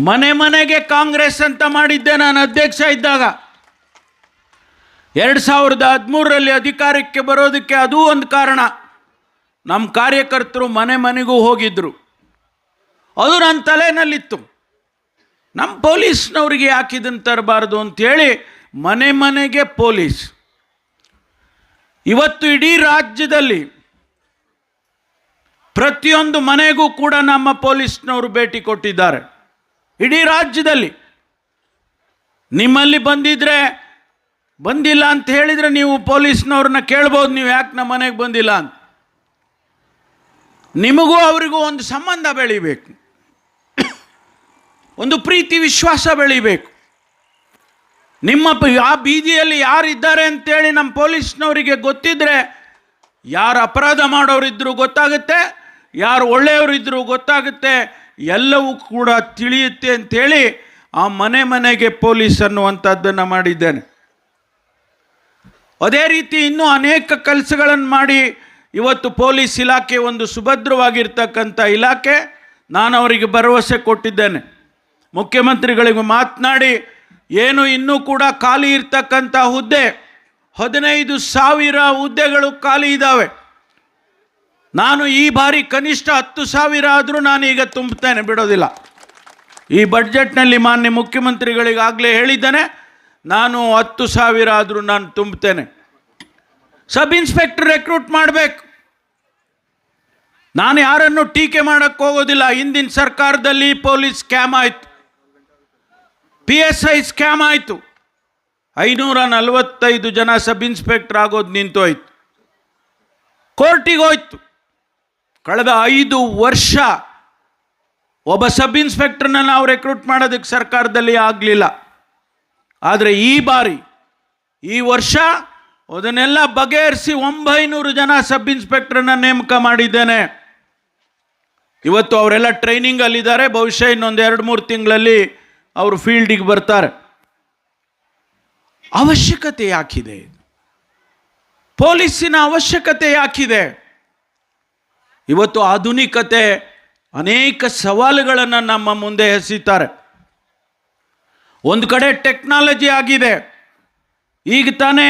ಮನೆ ಮನೆಗೆ ಕಾಂಗ್ರೆಸ್ ಅಂತ ಮಾಡಿದ್ದೆ ನಾನು ಅಧ್ಯಕ್ಷ ಇದ್ದಾಗ. 2013ರಲ್ಲಿ ಅಧಿಕಾರಕ್ಕೆ ಬರೋದಕ್ಕೆ ಅದೂ ಒಂದು ಕಾರಣ. ನಮ್ಮ ಕಾರ್ಯಕರ್ತರು ಮನೆ ಮನೆಗೂ ಹೋಗಿದ್ದರು. ಅದು ನನ್ನ ತಲೆನಲ್ಲಿತ್ತು, ನಮ್ಮ ಪೊಲೀಸ್ನವ್ರಿಗೆ ಯಾಕೆ ಇದನ್ನು ತರಬಾರ್ದು ಅಂಥೇಳಿ ಮನೆ ಮನೆಗೆ ಪೊಲೀಸ್. ಇವತ್ತು ಇಡೀ ರಾಜ್ಯದಲ್ಲಿ ಪ್ರತಿಯೊಂದು ಮನೆಗೂ ಕೂಡ ನಮ್ಮ ಪೊಲೀಸ್ನವರು ಭೇಟಿ ಕೊಟ್ಟಿದ್ದಾರೆ. ಇಡೀ ರಾಜ್ಯದಲ್ಲಿ ನಿಮ್ಮಲ್ಲಿ ಬಂದಿಲ್ಲ ಅಂತ ಹೇಳಿದರೆ ನೀವು ಪೊಲೀಸ್ನವ್ರನ್ನ ಕೇಳ್ಬೋದು, ನೀವು ಯಾಕೆ ನಮ್ಮ ಮನೆಗೆ ಬಂದಿಲ್ಲ ಅಂತ. ನಿಮಗೂ ಅವರಿಗೂ ಒಂದು ಸಂಬಂಧ ಬೆಳಿಬೇಕು, ಒಂದು ಪ್ರೀತಿ ವಿಶ್ವಾಸ ಬೆಳಿಬೇಕು. ನಿಮ್ಮ ಆ ಬೀದಿಯಲ್ಲಿ ಯಾರಿದ್ದಾರೆ ಅಂತೇಳಿ ನಮ್ಮ ಪೊಲೀಸ್ನವರಿಗೆ ಗೊತ್ತಿದ್ದರೆ ಯಾರು ಅಪರಾಧ ಮಾಡೋರಿದ್ದರೂ ಗೊತ್ತಾಗುತ್ತೆ, ಯಾರು ಒಳ್ಳೆಯವರಿದ್ದರೂ ಗೊತ್ತಾಗುತ್ತೆ, ಎಲ್ಲವೂ ಕೂಡ ತಿಳಿಯುತ್ತೆ ಅಂಥೇಳಿ ಆ ಮನೆ ಮನೆಗೆ ಪೊಲೀಸ್ ಅನ್ನುವಂಥದ್ದನ್ನು ಮಾಡಿದ್ದೇನೆ. ಅದೇ ರೀತಿ ಇನ್ನೂ ಅನೇಕ ಕೆಲಸಗಳನ್ನು ಮಾಡಿ ಇವತ್ತು ಪೊಲೀಸ್ ಇಲಾಖೆ ಒಂದು ಸುಭದ್ರವಾಗಿರ್ತಕ್ಕಂಥ ಇಲಾಖೆ. ನಾನು ಅವರಿಗೆ ಭರವಸೆ ಕೊಟ್ಟಿದ್ದೇನೆ. ಮುಖ್ಯಮಂತ್ರಿಗಳಿಗೆ ಮಾತನಾಡಿ ಏನು ಇನ್ನೂ ಕೂಡ ಖಾಲಿ ಇರ್ತಕ್ಕಂಥ ಹುದ್ದೆ 15,000 ಹುದ್ದೆಗಳು ಖಾಲಿ ಇದ್ದಾವೆ. ನಾನು ಈ ಬಾರಿ ಕನಿಷ್ಠ 10,000 ಆದರೂ ನಾನೀಗ ತುಂಬುತ್ತೇನೆ, ಬಿಡೋದಿಲ್ಲ. ಈ ಬಡ್ಜೆಟ್ನಲ್ಲಿ ಮಾನ್ಯ ಮುಖ್ಯಮಂತ್ರಿಗಳಿಗಾಗಲೇ ಹೇಳಿದ್ದೇನೆ, ನಾನು 10,000 ಆದರೂ ನಾನು ತುಂಬುತ್ತೇನೆ. ಸಬ್ ಇನ್ಸ್ಪೆಕ್ಟರ್ ರೆಕ್ರೂಟ್ ಮಾಡಬೇಕು. ನಾನು ಯಾರನ್ನು ಟೀಕೆ ಮಾಡೋಕ್ಕೆ ಹೋಗೋದಿಲ್ಲ. ಹಿಂದಿನ ಸರ್ಕಾರದಲ್ಲಿ ಪೊಲೀಸ್ ಸ್ಕ್ಯಾಮ್ ಆಯಿತು, PSI ಸ್ಕ್ಯಾಮ್ ಆಯಿತು. 545 ಜನ ಸಬ್ ಇನ್ಸ್ಪೆಕ್ಟರ್ ಆಗೋದು ನಿಂತೋಯ್ತು, ಕೋರ್ಟಿಗೆ ಹೋಯ್ತು. ಕಳೆದ 5 ವರ್ಷ ಒಬ್ಬ ಸಬ್ ಇನ್ಸ್ಪೆಕ್ಟರ್ನ ನಾವು ರೆಕ್ರೂಟ್ ಮಾಡೋದಕ್ಕೆ ಸರ್ಕಾರದಲ್ಲಿ ಆಗಲಿಲ್ಲ. ಆದರೆ ಈ ಬಾರಿ ಈ ವರ್ಷ ಅದನ್ನೆಲ್ಲ ಬಗೆಹರಿಸಿ 900 ಜನ ಸಬ್ ಇನ್ಸ್ಪೆಕ್ಟರ್ನ ನೇಮಕ ಮಾಡಿದ್ದೇನೆ. ಇವತ್ತು ಅವರೆಲ್ಲ ಟ್ರೈನಿಂಗಲ್ಲಿದ್ದಾರೆ. ಬಹುಶಃ ಇನ್ನೊಂದು 2-3 ತಿಂಗಳಲ್ಲಿ ಅವರು ಫೀಲ್ಡಿಗೆ ಬರ್ತಾರೆ. ಅವಶ್ಯಕತೆ ಯಾಕಿದೆ? ಪೊಲೀಸಿನ ಅವಶ್ಯಕತೆ ಯಾಕಿದೆ? ಇವತ್ತು ಆಧುನಿಕತೆ ಅನೇಕ ಸವಾಲುಗಳನ್ನು ನಮ್ಮ ಮುಂದೆ ಎಸೀತಾರೆ. ಒಂದು ಕಡೆ ಟೆಕ್ನಾಲಜಿ ಆಗಿದೆ. ಈಗ ತಾನೇ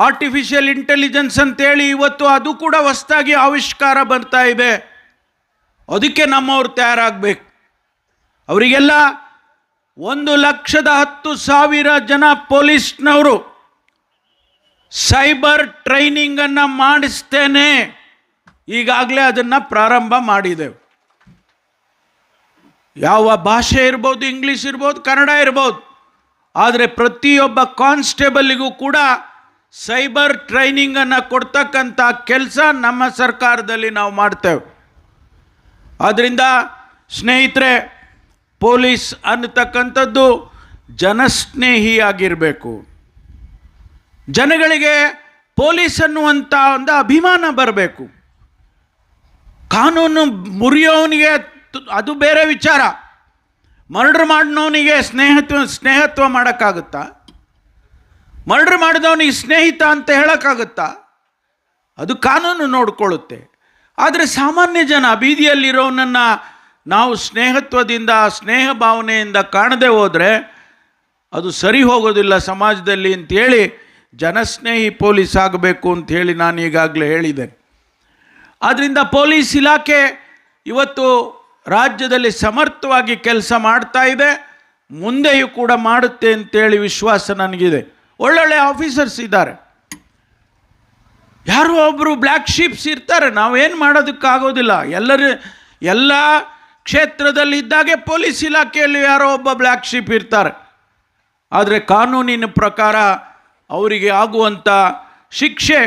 ಆರ್ಟಿಫಿಷಿಯಲ್ ಇಂಟೆಲಿಜೆನ್ಸ್ ಅಂತೇಳಿ ಇವತ್ತು ಅದು ಕೂಡ ಹೊಸದಾಗಿ ಆವಿಷ್ಕಾರ ಬರ್ತಾ ಇದೆ. ಅದಕ್ಕೆ ನಮ್ಮವ್ರು ತಯಾರಾಗಬೇಕು. ಅವರಿಗೆಲ್ಲ 1,10,000 ಜನ ಪೊಲೀಸ್ನವರು ಸೈಬರ್ ಟ್ರೈನಿಂಗನ್ನು ಮಾಡಿಸ್ತೇನೆ. ಈಗಾಗಲೇ ಅದನ್ನು ಪ್ರಾರಂಭ ಮಾಡಿದೆವು. ಯಾವ ಭಾಷೆ ಇರ್ಬೋದು, ಇಂಗ್ಲೀಷ್ ಇರ್ಬೋದು, ಕನ್ನಡ ಇರ್ಬೋದು. ಆದರೆ ಪ್ರತಿಯೊಬ್ಬ ಕಾನ್ಸ್ಟೇಬಲಿಗೂ ಕೂಡ ಸೈಬರ್ ಟ್ರೈನಿಂಗನ್ನು ಕೊಡ್ತಕ್ಕಂಥ ಕೆಲಸ ನಮ್ಮ ಸರ್ಕಾರದಲ್ಲಿ ನಾವು ಮಾಡ್ತೇವೆ. ಆದ್ದರಿಂದ ಸ್ನೇಹಿತರೆ, ಪೊಲೀಸ್ ಅನ್ನತಕ್ಕಂಥದ್ದು ಜನಸ್ನೇಹಿಯಾಗಿರಬೇಕು. ಜನಗಳಿಗೆ ಪೊಲೀಸ್ ಅನ್ನುವಂಥ ಒಂದು ಅಭಿಮಾನ ಬರಬೇಕು. ಕಾನೂನು ಮುರಿಯೋವನಿಗೆ ಅದು ಬೇರೆ ವಿಚಾರ. ಮರ್ಡರ್ ಮಾಡಿದವನಿಗೆ ಸ್ನೇಹತ್ವ ಮಾಡೋಕ್ಕಾಗುತ್ತಾ? ಮರ್ಡರ್ ಮಾಡಿದವನಿಗೆ ಸ್ನೇಹಿತ ಅಂತ ಹೇಳೋಕ್ಕಾಗುತ್ತಾ? ಅದು ಕಾನೂನು ನೋಡಿಕೊಳ್ಳುತ್ತೆ. ಆದರೆ ಸಾಮಾನ್ಯ ಜನ, ಬೀದಿಯಲ್ಲಿರೋನನ್ನು ನಾವು ಸ್ನೇಹತ್ವದಿಂದ, ಸ್ನೇಹ ಭಾವನೆಯಿಂದ ಕಾಣದೆ ಹೋದರೆ ಅದು ಸರಿ ಹೋಗೋದಿಲ್ಲ ಸಮಾಜದಲ್ಲಿ ಅಂಥೇಳಿ ಜನಸ್ನೇಹಿ ಪೊಲೀಸ್ ಆಗಬೇಕು ಅಂಥೇಳಿ ನಾನು ಈಗಾಗಲೇ ಹೇಳಿದ್ದೇನೆ. ಆದ್ದರಿಂದ ಪೊಲೀಸ್ ಇಲಾಖೆ ಇವತ್ತು ರಾಜ್ಯದಲ್ಲಿ ಸಮರ್ಥವಾಗಿ ಕೆಲಸ ಮಾಡ್ತಾ ಇದೆ, ಮುಂದೆಯೂ ಕೂಡ ಮಾಡುತ್ತೆ ಅಂತೇಳಿ ವಿಶ್ವಾಸ ನನಗಿದೆ. ಒಳ್ಳೊಳ್ಳೆ ಆಫೀಸರ್ಸ್ ಇದ್ದಾರೆ. ಯಾರೋ ಒಬ್ಬರು ಬ್ಲ್ಯಾಕ್ ಶೀಪ್ಸ್ ಇರ್ತಾರೆ, ನಾವೇನು ಮಾಡೋದಕ್ಕಾಗೋದಿಲ್ಲ. ಎಲ್ಲ ಕ್ಷೇತ್ರದಲ್ಲಿ ಇದ್ದಾಗೆ ಪೊಲೀಸ್ ಇಲಾಖೆಯಲ್ಲಿ ಯಾರೋ ಒಬ್ಬ ಬ್ಲ್ಯಾಕ್ ಶೀಪ್ ಇರ್ತಾರೆ. ಆದರೆ ಕಾನೂನಿನ ಪ್ರಕಾರ ಅವರಿಗೆ ಆಗುವಂಥ ಶಿಕ್ಷೆ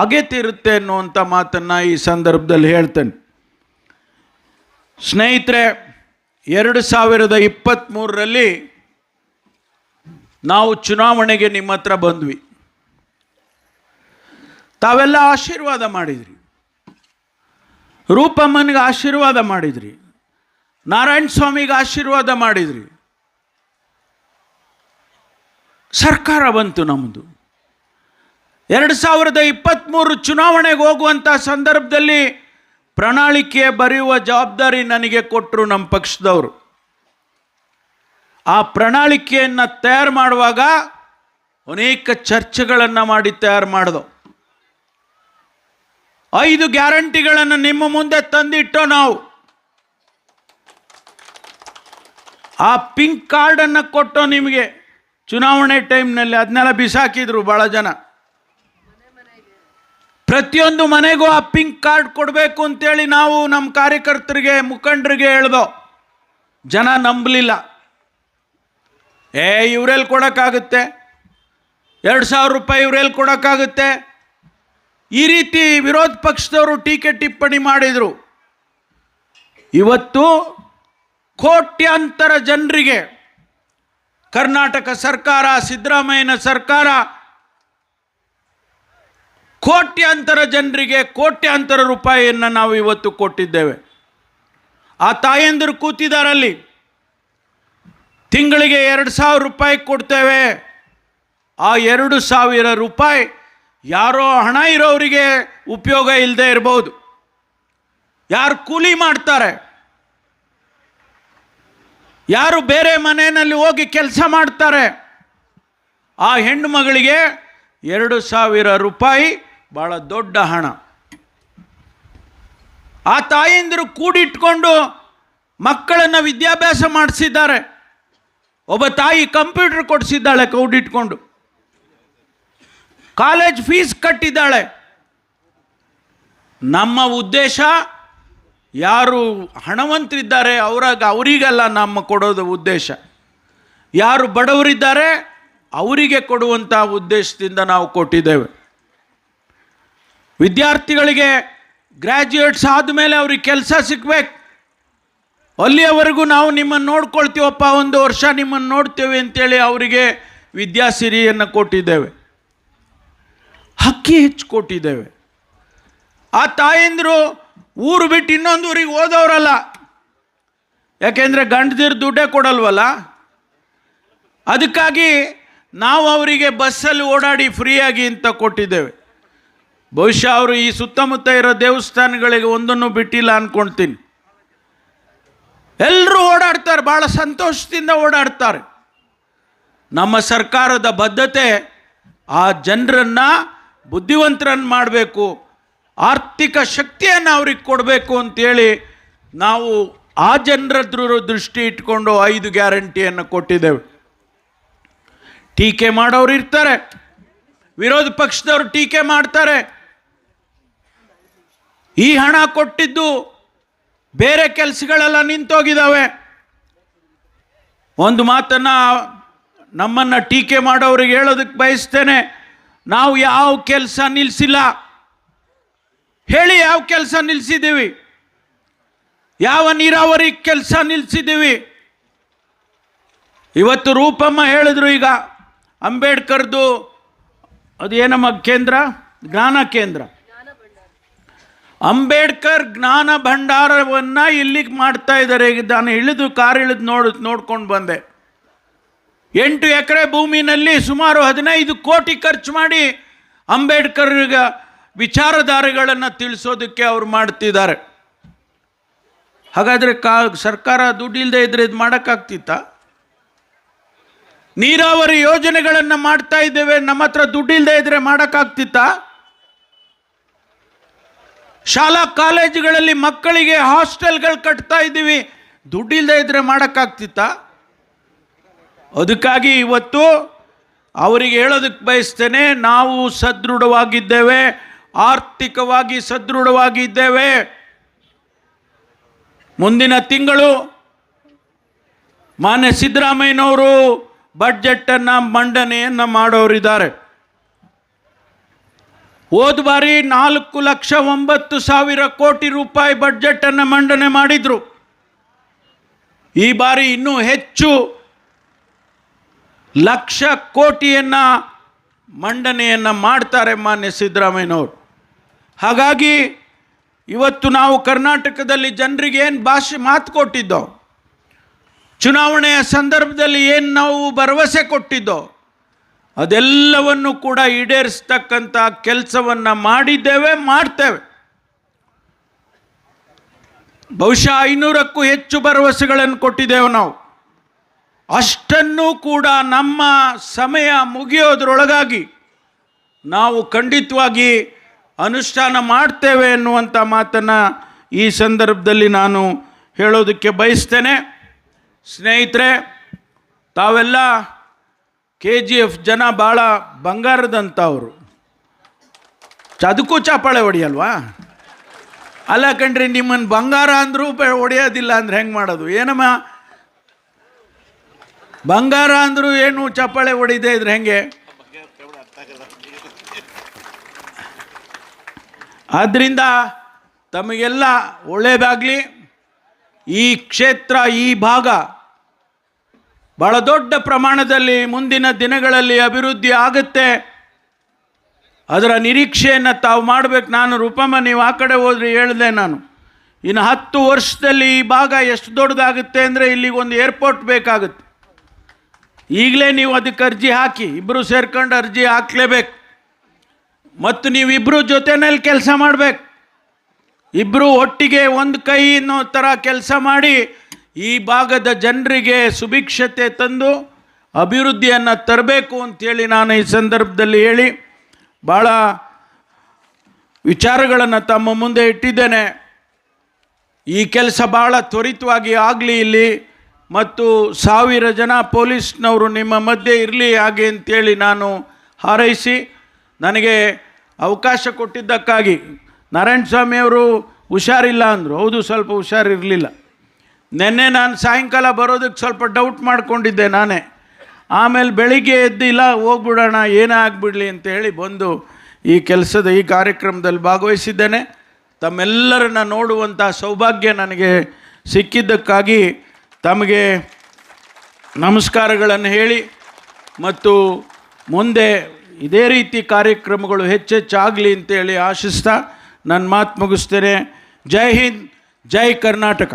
ಆಗೇ ತೀರುತ್ತೆ ಅನ್ನುವಂಥ ಮಾತನ್ನು ಈ ಸಂದರ್ಭದಲ್ಲಿ ಹೇಳ್ತೇನೆ. ಸ್ನೇಹಿತರೆ, 2023ರಲ್ಲಿ ನಾವು ಚುನಾವಣೆಗೆ ನಿಮ್ಮ ಹತ್ರ ಬಂದ್ವಿ. ತಾವೆಲ್ಲ ಆಶೀರ್ವಾದ ಮಾಡಿದ್ರಿ. ರೂಪಮ್ಮನಿಗೆ ಆಶೀರ್ವಾದ ಮಾಡಿದ್ರಿ, ನಾರಾಯಣ ಸ್ವಾಮಿಗೆ ಆಶೀರ್ವಾದ ಮಾಡಿದ್ರಿ. ಸರ್ಕಾರ ಬಂತು ನಮ್ಮದು. 2023 ಚುನಾವಣೆಗೆ ಹೋಗುವಂಥ ಸಂದರ್ಭದಲ್ಲಿ ಪ್ರಣಾಳಿಕೆ ಬರೆಯುವ ಜವಾಬ್ದಾರಿ ನನಗೆ ಕೊಟ್ಟರು ನಮ್ಮ ಪಕ್ಷದವರು. ಆ ಪ್ರಣಾಳಿಕೆಯನ್ನು ತಯಾರು ಮಾಡುವಾಗ ಅನೇಕ ಚರ್ಚೆಗಳನ್ನು ಮಾಡಿ ತಯಾರು ಮಾಡಿದೋ. 5 ಗ್ಯಾರಂಟಿಗಳನ್ನು ನಿಮ್ಮ ಮುಂದೆ ತಂದಿಟ್ಟೋ ನಾವು. ಆ ಪಿಂಕ್ ಕಾರ್ಡನ್ನು ಕೊಟ್ಟೋ ನಿಮಗೆ ಚುನಾವಣೆ ಟೈಮ್ನಲ್ಲಿ. ಅದನ್ನೆಲ್ಲ ಬಿಸಾಕಿದ್ರು ಭಾಳ ಜನ. ಪ್ರತಿಯೊಂದು ಮನೆಗೂ ಆ ಪಿಂಕ್ ಕಾರ್ಡ್ ಕೊಡಬೇಕು ಅಂತೇಳಿ ನಾವು ನಮ್ಮ ಕಾರ್ಯಕರ್ತರಿಗೆ, ಮುಖಂಡರಿಗೆ ಹೇಳ್ದೋ. ಜನ ನಂಬಲಿಲ್ಲ. ಇವರೆಲ್ಲಿ ಕೊಡೋಕ್ಕಾಗುತ್ತೆ, 2,000 ರೂಪಾಯಿ ಇವರೆಲ್ಲಿ ಕೊಡೋಕ್ಕಾಗುತ್ತೆ, ಈ ರೀತಿ ವಿರೋಧ ಪಕ್ಷದವರು ಟೀಕೆ ಟಿಪ್ಪಣಿ ಮಾಡಿದರು. ಇವತ್ತು ಕೋಟ್ಯಾಂತರ ಜನರಿಗೆ ಕರ್ನಾಟಕ ಸರ್ಕಾರ, ಸಿದ್ದರಾಮಯ್ಯನ ಸರ್ಕಾರ ಕೋಟ್ಯಾಂತರ ಜನರಿಗೆ ಕೋಟ್ಯಾಂತರ ರೂಪಾಯಿಯನ್ನು ನಾವು ಇವತ್ತು ಕೊಟ್ಟಿದ್ದೇವೆ. ಆ ತಾಯಂದಿರು ಕೂತಿದ್ದಾರಲ್ಲಿ. ತಿಂಗಳಿಗೆ 2,000 ರೂಪಾಯಿ ಕೊಡ್ತೇವೆ. ಆ 2,000 ರೂಪಾಯಿ ಯಾರೋ ಹಣ ಇರೋರಿಗೆ ಉಪಯೋಗ ಇಲ್ಲದೆ ಇರ್ಬೋದು, ಯಾರು ಕೂಲಿ ಮಾಡ್ತಾರೆ, ಯಾರು ಬೇರೆ ಮನೆಯಲ್ಲಿ ಹೋಗಿ ಕೆಲಸ ಮಾಡ್ತಾರೆ, ಆ ಹೆಣ್ಣು ಮಗಳಿಗೆ 2,000 ರೂಪಾಯಿ ಭಾಳ ದೊಡ್ಡ ಹಣ. ಆ ತಾಯಂದಿರು ಕೂಡಿಟ್ಕೊಂಡು ಮಕ್ಕಳನ್ನು ವಿದ್ಯಾಭ್ಯಾಸ ಮಾಡಿಸಿದ್ದಾರೆ. ಒಬ್ಬ ತಾಯಿ ಕಂಪ್ಯೂಟರ್ ಕೊಡಿಸಿದ್ದಾಳೆ ಕೂಡಿಟ್ಕೊಂಡು, ಕಾಲೇಜ್ ಫೀಸ್ ಕಟ್ಟಿದ್ದಾಳೆ. ನಮ್ಮ ಉದ್ದೇಶ ಯಾರು ಹಣವಂತರಿದ್ದಾರೆ ಅವರಿಗೆಲ್ಲ ನಮ್ಮ ಕೊಡೋದು ಉದ್ದೇಶ, ಯಾರು ಬಡವರಿದ್ದಾರೆ ಅವರಿಗೆ ಕೊಡುವಂಥ ಉದ್ದೇಶದಿಂದ ನಾವು ಕೊಟ್ಟಿದ್ದೇವೆ. ವಿದ್ಯಾರ್ಥಿಗಳಿಗೆ ಗ್ರ್ಯಾಜುಯೇಟ್ಸ್ ಆದಮೇಲೆ ಅವ್ರಿಗೆ ಕೆಲಸ ಸಿಗಬೇಕು, ಅಲ್ಲಿಯವರೆಗೂ ನಾವು ನಿಮ್ಮನ್ನು ನೋಡ್ಕೊಳ್ತೀವಪ್ಪ, 1 ವರ್ಷ ನಿಮ್ಮನ್ನು ನೋಡ್ತೇವೆ ಅಂತೇಳಿ ಅವರಿಗೆ ವಿದ್ಯಾಸಿರಿಯನ್ನು ಕೊಟ್ಟಿದ್ದೇವೆ, ಅಕ್ಕಿ ಹೆಚ್ಚು ಕೊಟ್ಟಿದ್ದೇವೆ. ಆ ತಾಯಂದಿರು ಊರು ಬಿಟ್ಟು ಇನ್ನೊಂದು ಊರಿಗೆ ಹೋದವರಲ್ಲ, ಯಾಕೆಂದರೆ ಗಂಡದಿರು ದುಡ್ಡೇ ಕೊಡಲ್ವಲ್ಲ. ಅದಕ್ಕಾಗಿ ನಾವು ಅವರಿಗೆ ಬಸ್ಸಲ್ಲಿ ಓಡಾಡಿ ಫ್ರೀಯಾಗಿ ಅಂತ ಕೊಟ್ಟಿದ್ದೇವೆ. ಬಹುಶಃ ಅವರು ಈ ಸುತ್ತಮುತ್ತ ಇರೋ ದೇವಸ್ಥಾನಗಳಿಗೆ ಒಂದನ್ನು ಬಿಟ್ಟಿಲ್ಲ ಅಂದ್ಕೊಳ್ತೀನಿ. ಎಲ್ಲರೂ ಓಡಾಡ್ತಾರೆ, ಭಾಳ ಸಂತೋಷದಿಂದ ಓಡಾಡ್ತಾರೆ. ನಮ್ಮ ಸರ್ಕಾರದ ಬದ್ಧತೆ ಆ ಜನರನ್ನು ಬುದ್ಧಿವಂತರನ್ನು ಮಾಡಬೇಕು, ಆರ್ಥಿಕ ಶಕ್ತಿಯನ್ನು ಅವ್ರಿಗೆ ಕೊಡಬೇಕು ಅಂತೇಳಿ ನಾವು ಆ ಜನರ ದೃಷ್ಟಿ ಇಟ್ಕೊಂಡು 5 ಗ್ಯಾರಂಟಿಯನ್ನು ಕೊಟ್ಟಿದ್ದೇವೆ. ಟೀಕೆ ಮಾಡೋರು ಇರ್ತಾರೆ, ವಿರೋಧ ಪಕ್ಷದವರು ಟೀಕೆ ಮಾಡ್ತಾರೆ, ಈ ಹಣ ಕೊಟ್ಟಿದ್ದು ಬೇರೆ ಕೆಲಸಗಳೆಲ್ಲ ನಿಂತೋಗಿದ್ದಾವೆ. ಒಂದು ಮಾತನ್ನು ನಮ್ಮನ್ನು ಟೀಕೆ ಮಾಡೋರಿಗೆ ಹೇಳೋದಕ್ಕೆ ಬಯಸ್ತೇನೆ, ನಾವು ಯಾವ ಕೆಲಸ ನಿಲ್ಲಿಸಿಲ್ಲ. ಹೇಳಿ, ಯಾವ ಕೆಲಸ ನಿಲ್ಲಿಸಿದ್ದೀವಿ? ಯಾವ ನೀರಾವರಿ ಕೆಲಸ ನಿಲ್ಲಿಸಿದ್ದೀವಿ? ಇವತ್ತು ರೂಪಮ್ಮ ಹೇಳಿದ್ರು, ಈಗ ಅಂಬೇಡ್ಕರ್ದು ಅದೇನಮ್ಮ ಕೇಂದ್ರ, ಜ್ಞಾನ ಕೇಂದ್ರ, ಅಂಬೇಡ್ಕರ್ ಜ್ಞಾನ ಭಂಡಾರವನ್ನು ಇಲ್ಲಿಗೆ ಮಾಡ್ತಾ ಇದ್ದಾರೆ. ಈಗ ನಾನು ಕಾರ್ ಇಳಿದು ನೋಡ್ಕೊಂಡು ಬಂದೆ. 8 ಎಕರೆ ಭೂಮಿನಲ್ಲಿ ಸುಮಾರು 15 ಕೋಟಿ ಖರ್ಚು ಮಾಡಿ ಅಂಬೇಡ್ಕರ್ ವಿಚಾರಧಾರೆಗಳನ್ನು ತಿಳಿಸೋದಕ್ಕೆ ಅವರು ಮಾಡ್ತಿದ್ದಾರೆ. ಹಾಗಾದರೆ ಸರ್ಕಾರ ದುಡ್ಡಿಲ್ಲದೆ ಇದ್ರೆ ಇದು ಮಾಡೋಕ್ಕಾಗ್ತಿತ್ತ? ನೀರಾವರಿ ಯೋಜನೆಗಳನ್ನು ಮಾಡ್ತಾ ಇದ್ದೇವೆ, ನಮ್ಮ ಹತ್ರ ದುಡ್ಡಿಲ್ಲದೆ ಇದ್ರೆ ಮಾಡೋಕ್ಕಾಗ್ತಿತ್ತ? ಶಾಲಾ ಕಾಲೇಜುಗಳಲ್ಲಿ ಮಕ್ಕಳಿಗೆ ಹಾಸ್ಟೆಲ್ಗಳು ಕಟ್ತಾ ಇದ್ದೀವಿ, ದುಡ್ಡಿಲ್ಲದೆ ಇದ್ರೆ ಮಾಡೋಕ್ಕಾಗ್ತಿತ್ತ? ಅದಕ್ಕಾಗಿ ಇವತ್ತು ಅವರಿಗೆ ಹೇಳೋದಕ್ಕೆ ಬಯಸ್ತೇನೆ, ನಾವು ಸದೃಢವಾಗಿದ್ದೇವೆ, ಆರ್ಥಿಕವಾಗಿ ಸದೃಢವಾಗಿದ್ದೇವೆ. ಮುಂದಿನ ತಿಂಗಳು ಮಾನ್ಯ ಸಿದ್ದರಾಮಯ್ಯನವರು ಬಡ್ಜೆಟನ್ನು ಮಂಡನೆಯನ್ನು ಮಾಡೋರಿದ್ದಾರೆ. ಹೋದ ಬಾರಿ 4,09,000 ಕೋಟಿ ರೂಪಾಯಿ ಬಡ್ಜೆಟನ್ನು ಮಂಡನೆ ಮಾಡಿದರು. ಈ ಬಾರಿ ಇನ್ನೂ ಹೆಚ್ಚು ಲಕ್ಷ ಕೋಟಿಯನ್ನು ಮಂಡನೆಯನ್ನು ಮಾಡ್ತಾರೆ ಮಾನ್ಯ ಸಿದ್ದರಾಮಯ್ಯನವರು. ಹಾಗಾಗಿ ಇವತ್ತು ನಾವು ಕರ್ನಾಟಕದಲ್ಲಿ ಜನರಿಗೆ ಏನು ಮಾತು ಕೊಟ್ಟಿದ್ದೋ, ಚುನಾವಣೆಯ ಸಂದರ್ಭದಲ್ಲಿ ಏನು ನಾವು ಭರವಸೆ ಕೊಟ್ಟಿದ್ದೋ ಅದೆಲ್ಲವನ್ನು ಕೂಡ ಈಡೇರಿಸ್ತಕ್ಕಂಥ ಕೆಲಸವನ್ನು ಮಾಡಿದ್ದೇವೆ, ಮಾಡ್ತೇವೆ. ಬಹುಶಃ 500ಕ್ಕೂ ಹೆಚ್ಚು ಭರವಸೆಗಳನ್ನು ಕೊಟ್ಟಿದ್ದೇವೆ ನಾವು. ಅಷ್ಟನ್ನೂ ಕೂಡ ನಮ್ಮ ಸಮಯ ಮುಗಿಯೋದ್ರೊಳಗಾಗಿ ನಾವು ಖಂಡಿತವಾಗಿ ಅನುಷ್ಠಾನ ಮಾಡ್ತೇವೆ ಎನ್ನುವಂಥ ಮಾತನ್ನು ಈ ಸಂದರ್ಭದಲ್ಲಿ ನಾನು ಹೇಳೋದಕ್ಕೆ ಬಯಸ್ತೇನೆ. ಸ್ನೇಹಿತರೆ, ತಾವೆಲ್ಲ KGF ಜನ ಭಾಳ ಬಂಗಾರದಂಥವ್ರು, ಅದಕ್ಕೂ ಚಾಪಾಳೆ ಹೊಡಿಯಲ್ವಾ? ಅಲ್ಲ ಕಣ್ರಿ, ನಿಮ್ಮನ್ನು ಬಂಗಾರ ಅಂದರೂ ಹೊಡೆಯೋದಿಲ್ಲ ಅಂದರೆ ಹೆಂಗೆ ಮಾಡೋದು? ಏನಮ್ಮ ಬಂಗಾರ ಅಂದರೂ ಏನು ಚಪ್ಪಾಳೆ ಹೊಡಿದೇ ಇದ್ರೆ ಹೆಂಗೆ? ಆದ್ದರಿಂದ ತಮಗೆಲ್ಲ ಒಳ್ಳೆಯದಾಗಲಿ. ಈ ಕ್ಷೇತ್ರ, ಈ ಭಾಗ ಭಾಳ ದೊಡ್ಡ ಪ್ರಮಾಣದಲ್ಲಿ ಮುಂದಿನ ದಿನಗಳಲ್ಲಿ ಅಭಿವೃದ್ಧಿ ಆಗುತ್ತೆ. ಅದರ ನಿರೀಕ್ಷೆಯನ್ನು ತಾವು ಮಾಡಬೇಕು. ನಾನು ರೂಪಮ್ಮ, ನೀವು ಆ ಕಡೆ ಹೋದ್ರೆ ಹೇಳಿದೆ ನಾನು, ಇನ್ನು 10 ವರ್ಷದಲ್ಲಿ ಈ ಭಾಗ ಎಷ್ಟು ದೊಡ್ಡದಾಗುತ್ತೆ ಅಂದರೆ ಇಲ್ಲಿಗೊಂದು ಏರ್ಪೋರ್ಟ್ ಬೇಕಾಗುತ್ತೆ. ಈಗಲೇ ನೀವು ಅದಕ್ಕೆ ಅರ್ಜಿ ಹಾಕಿ, ಇಬ್ಬರು ಸೇರ್ಕೊಂಡು ಅರ್ಜಿ ಹಾಕಲೇಬೇಕು. ಮತ್ತು ನೀವಿಬ್ಬರು ಜೊತೆಯಲ್ಲಿ ಕೆಲಸ ಮಾಡಬೇಕು. ಇಬ್ಬರು ಒಟ್ಟಿಗೆ ಒಂದು ಕೈ ಅನ್ನೋ ಥರ ಕೆಲಸ ಮಾಡಿ ಈ ಭಾಗದ ಜನರಿಗೆ ಸುಭಿಕ್ಷತೆ ತಂದು ಅಭಿವೃದ್ಧಿಯನ್ನು ತರಬೇಕು ಅಂತೇಳಿ ನಾನು ಈ ಸಂದರ್ಭದಲ್ಲಿ ಹೇಳಿ ಭಾಳ ವಿಚಾರಗಳನ್ನು ತಮ್ಮ ಮುಂದೆ ಇಟ್ಟಿದ್ದೇನೆ. ಈ ಕೆಲಸ ಭಾಳ ತ್ವರಿತವಾಗಿ ಆಗಲಿ ಇಲ್ಲಿ, ಮತ್ತು 1000 ಜನ ಪೊಲೀಸ್ನವರು ನಿಮ್ಮ ಮಧ್ಯೆ ಇರಲಿ ಹಾಗೆ ಅಂತೇಳಿ ನಾನು ಹಾರೈಸಿ ನನಗೆ ಅವಕಾಶ ಕೊಟ್ಟಿದ್ದಕ್ಕಾಗಿ. ನಾರಾಯಣ ಸ್ವಾಮಿಯವರು ಹುಷಾರಿಲ್ಲ ಅಂದರು. ಹೌದು, ಸ್ವಲ್ಪ ಹುಷಾರಿರಲಿಲ್ಲ. ನಿನ್ನೆ ನಾನು ಸಾಯಂಕಾಲ ಬರೋದಕ್ಕೆ ಸ್ವಲ್ಪ ಡೌಟ್ ಮಾಡ್ಕೊಂಡಿದ್ದೆ ನಾನೇ. ಆಮೇಲೆ ಬೆಳಿಗ್ಗೆ ಎದ್ದಿಲ್ಲ, ಹೋಗ್ಬಿಡೋಣ ಏನೇ ಆಗಿಬಿಡಲಿ ಅಂತ ಹೇಳಿ ಬಂದು ಈ ಈ ಕಾರ್ಯಕ್ರಮದಲ್ಲಿ ಭಾಗವಹಿಸಿದ್ದೇನೆ. ತಮ್ಮೆಲ್ಲರನ್ನ ನೋಡುವಂಥ ಸೌಭಾಗ್ಯ ನನಗೆ ಸಿಕ್ಕಿದ್ದಕ್ಕಾಗಿ ತಮಗೆ ನಮಸ್ಕಾರಗಳನ್ನು ಹೇಳಿ, ಮತ್ತು ಮುಂದೆ ಇದೇ ರೀತಿ ಕಾರ್ಯಕ್ರಮಗಳು ಹೆಚ್ಚೆಚ್ಚಾಗಲಿ ಅಂತೇಳಿ ಆಶಿಸ್ತಾ ನನ್ನ ಮಾತು ಮುಗಿಸ್ತೇನೆ. ಜೈ ಹಿಂದ್, ಜೈ ಕರ್ನಾಟಕ.